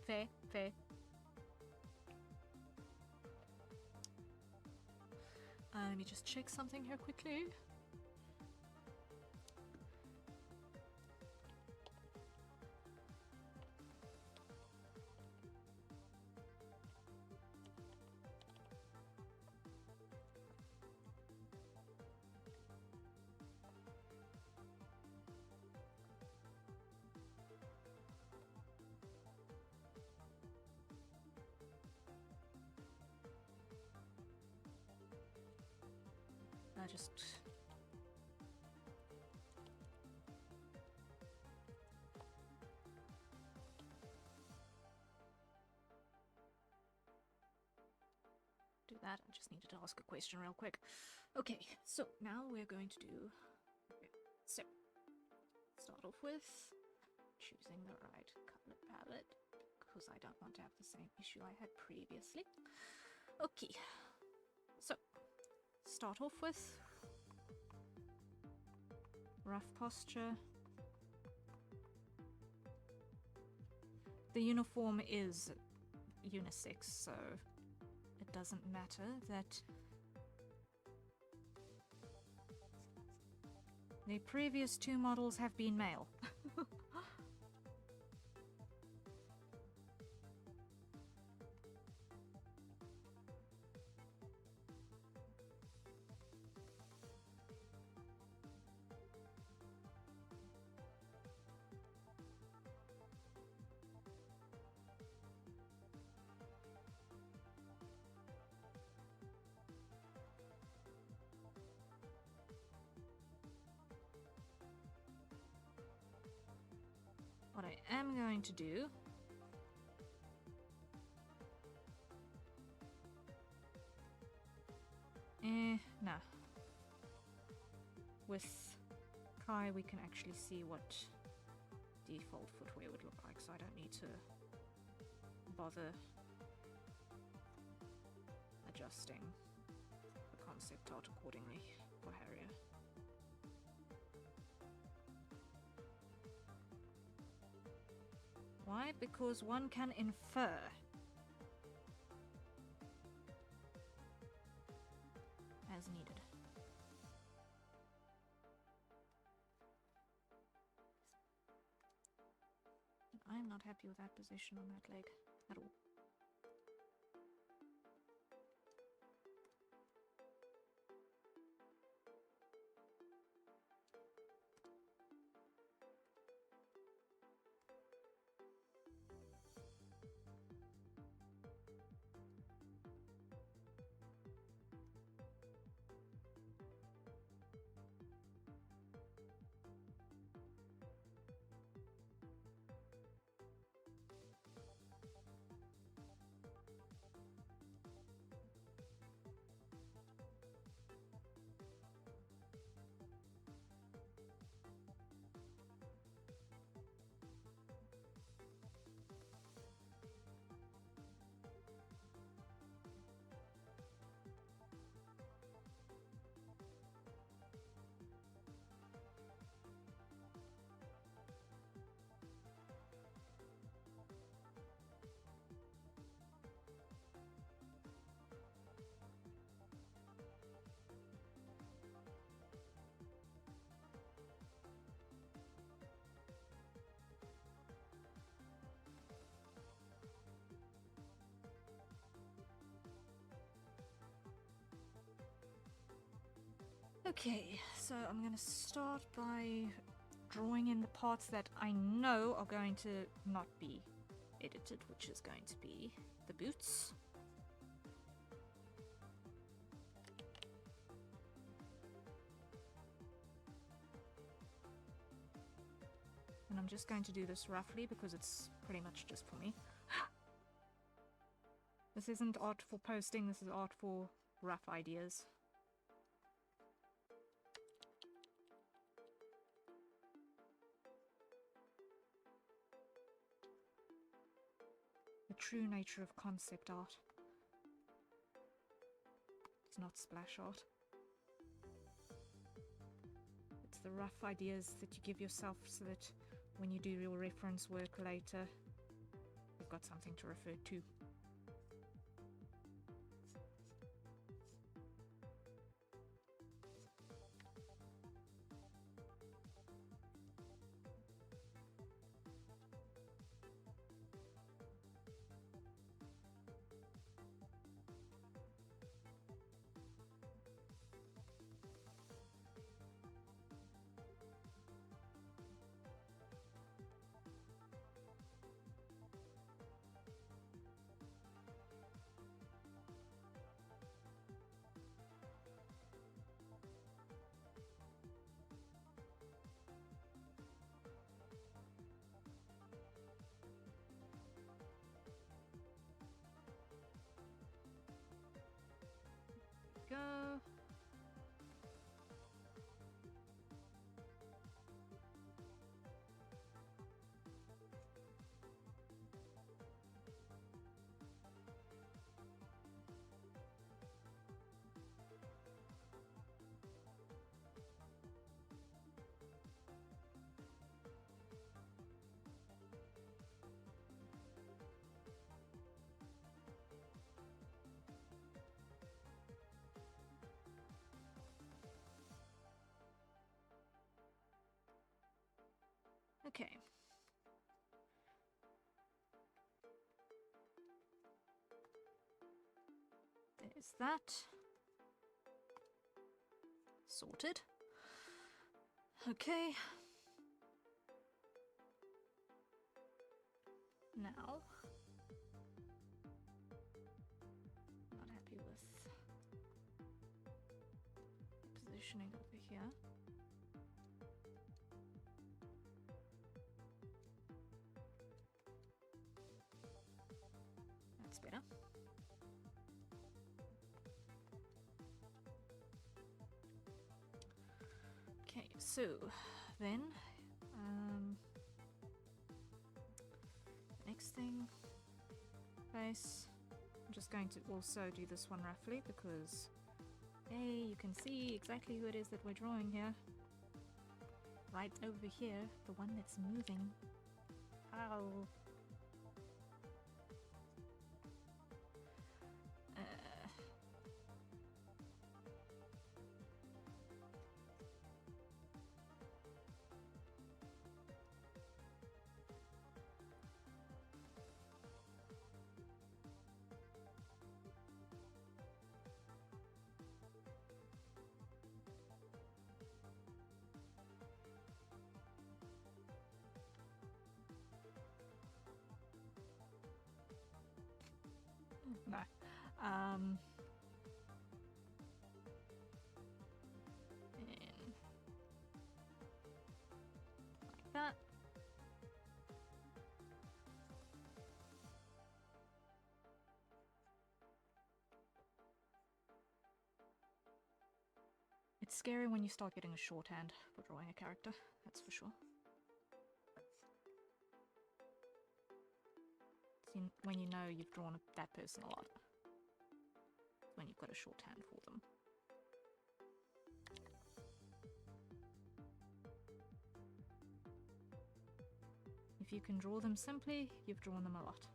fair. Let me just check something here quickly. just... do that. I just needed to ask a question real quick. Okay, so now we're going to do... Okay, so, start off with choosing the right color palette, because I don't want to have the same issue I had previously. Okay, so, start off with rough posture. The uniform is unisex, so it doesn't matter that the previous two models have been male. What I am going to do no. With Kai we can actually see what default footwear would look like, so I don't need to bother adjusting the concept art accordingly for Harrier. Why? Because one can infer. As needed. I'm not happy with that position on that leg at all. Okay, so I'm going to start by drawing in the parts that I know are going to not be edited, which is going to be the boots. And I'm just going to do this roughly because it's pretty much just for me. This isn't art for posting, this is art for rough ideas. The true nature of concept art. It's not splash art. It's the rough ideas that you give yourself so that when you do your reference work later, you've got something to refer to. Okay. There's that. Sorted. Okay. Now, not happy with positioning over here. That's better. Okay, so then next thing, base. I'm just going to also do this one roughly because, hey, you can see exactly who it is that we're drawing here. Right over here, the one that's moving. Ow. No. And like that. It's scary when you start getting a shorthand for drawing a character, that's for sure. When you know you've drawn that person a lot. When you've got a shorthand for them. If you can draw them simply, you've drawn them a lot.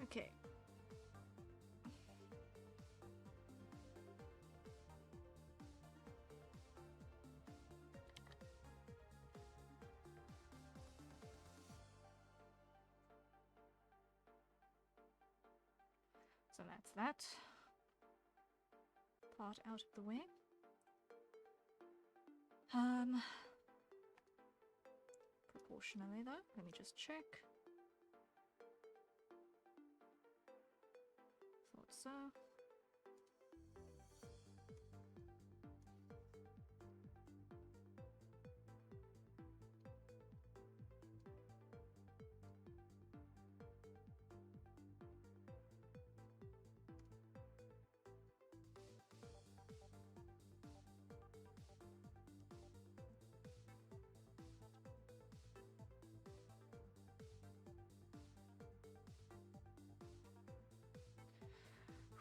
Okay. So that's that part out of the way. Proportionally though, let me just check. Thought so.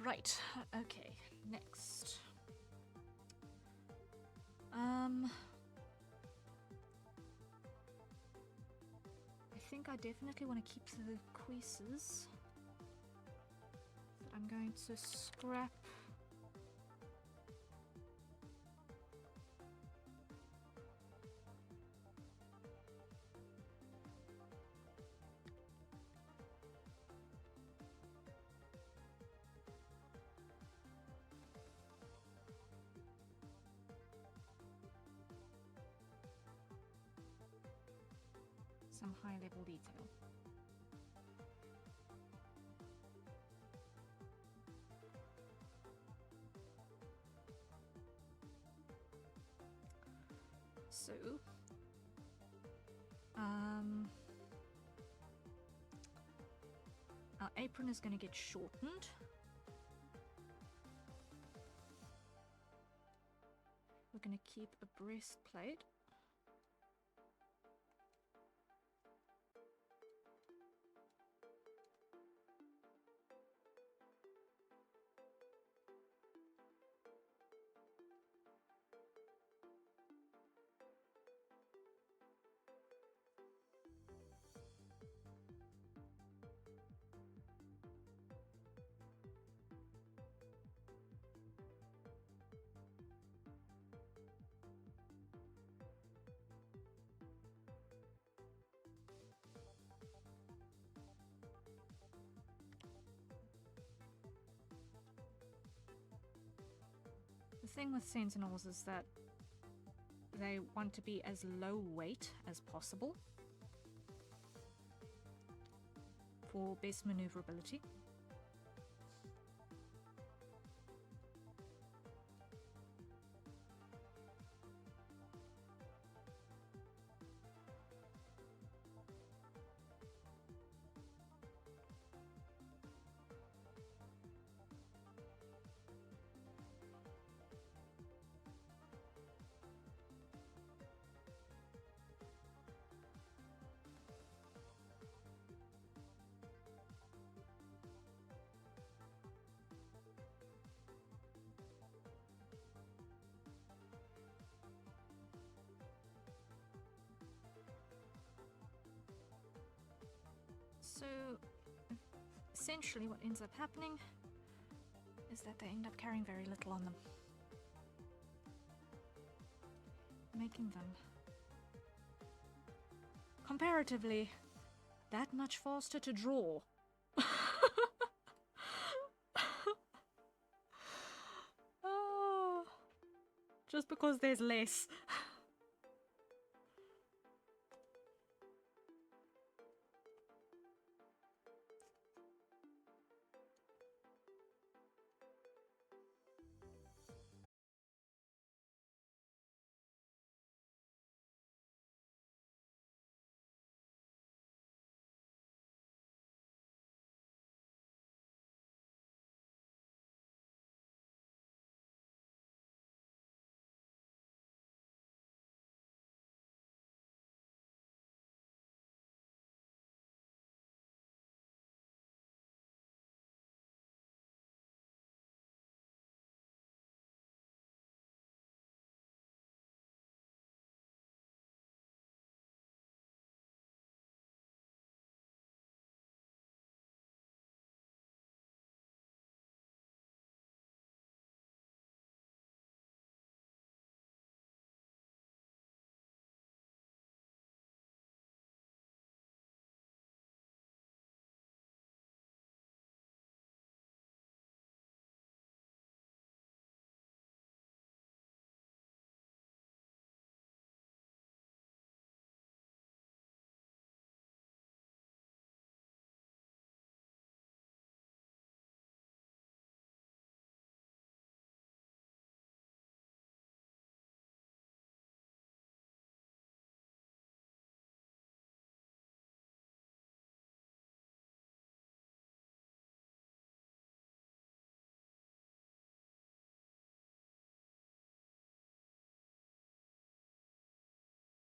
Right, okay, next. I think I definitely want to keep the creases. I'm going to scrap some high-level detail. So, our apron is going to get shortened. We're going to keep a breastplate. The thing with Sentinels is that they want to be as low weight as possible for best maneuverability. So, essentially what ends up happening is that they end up carrying very little on them, making them comparatively that much faster to draw. Oh, just because there's less.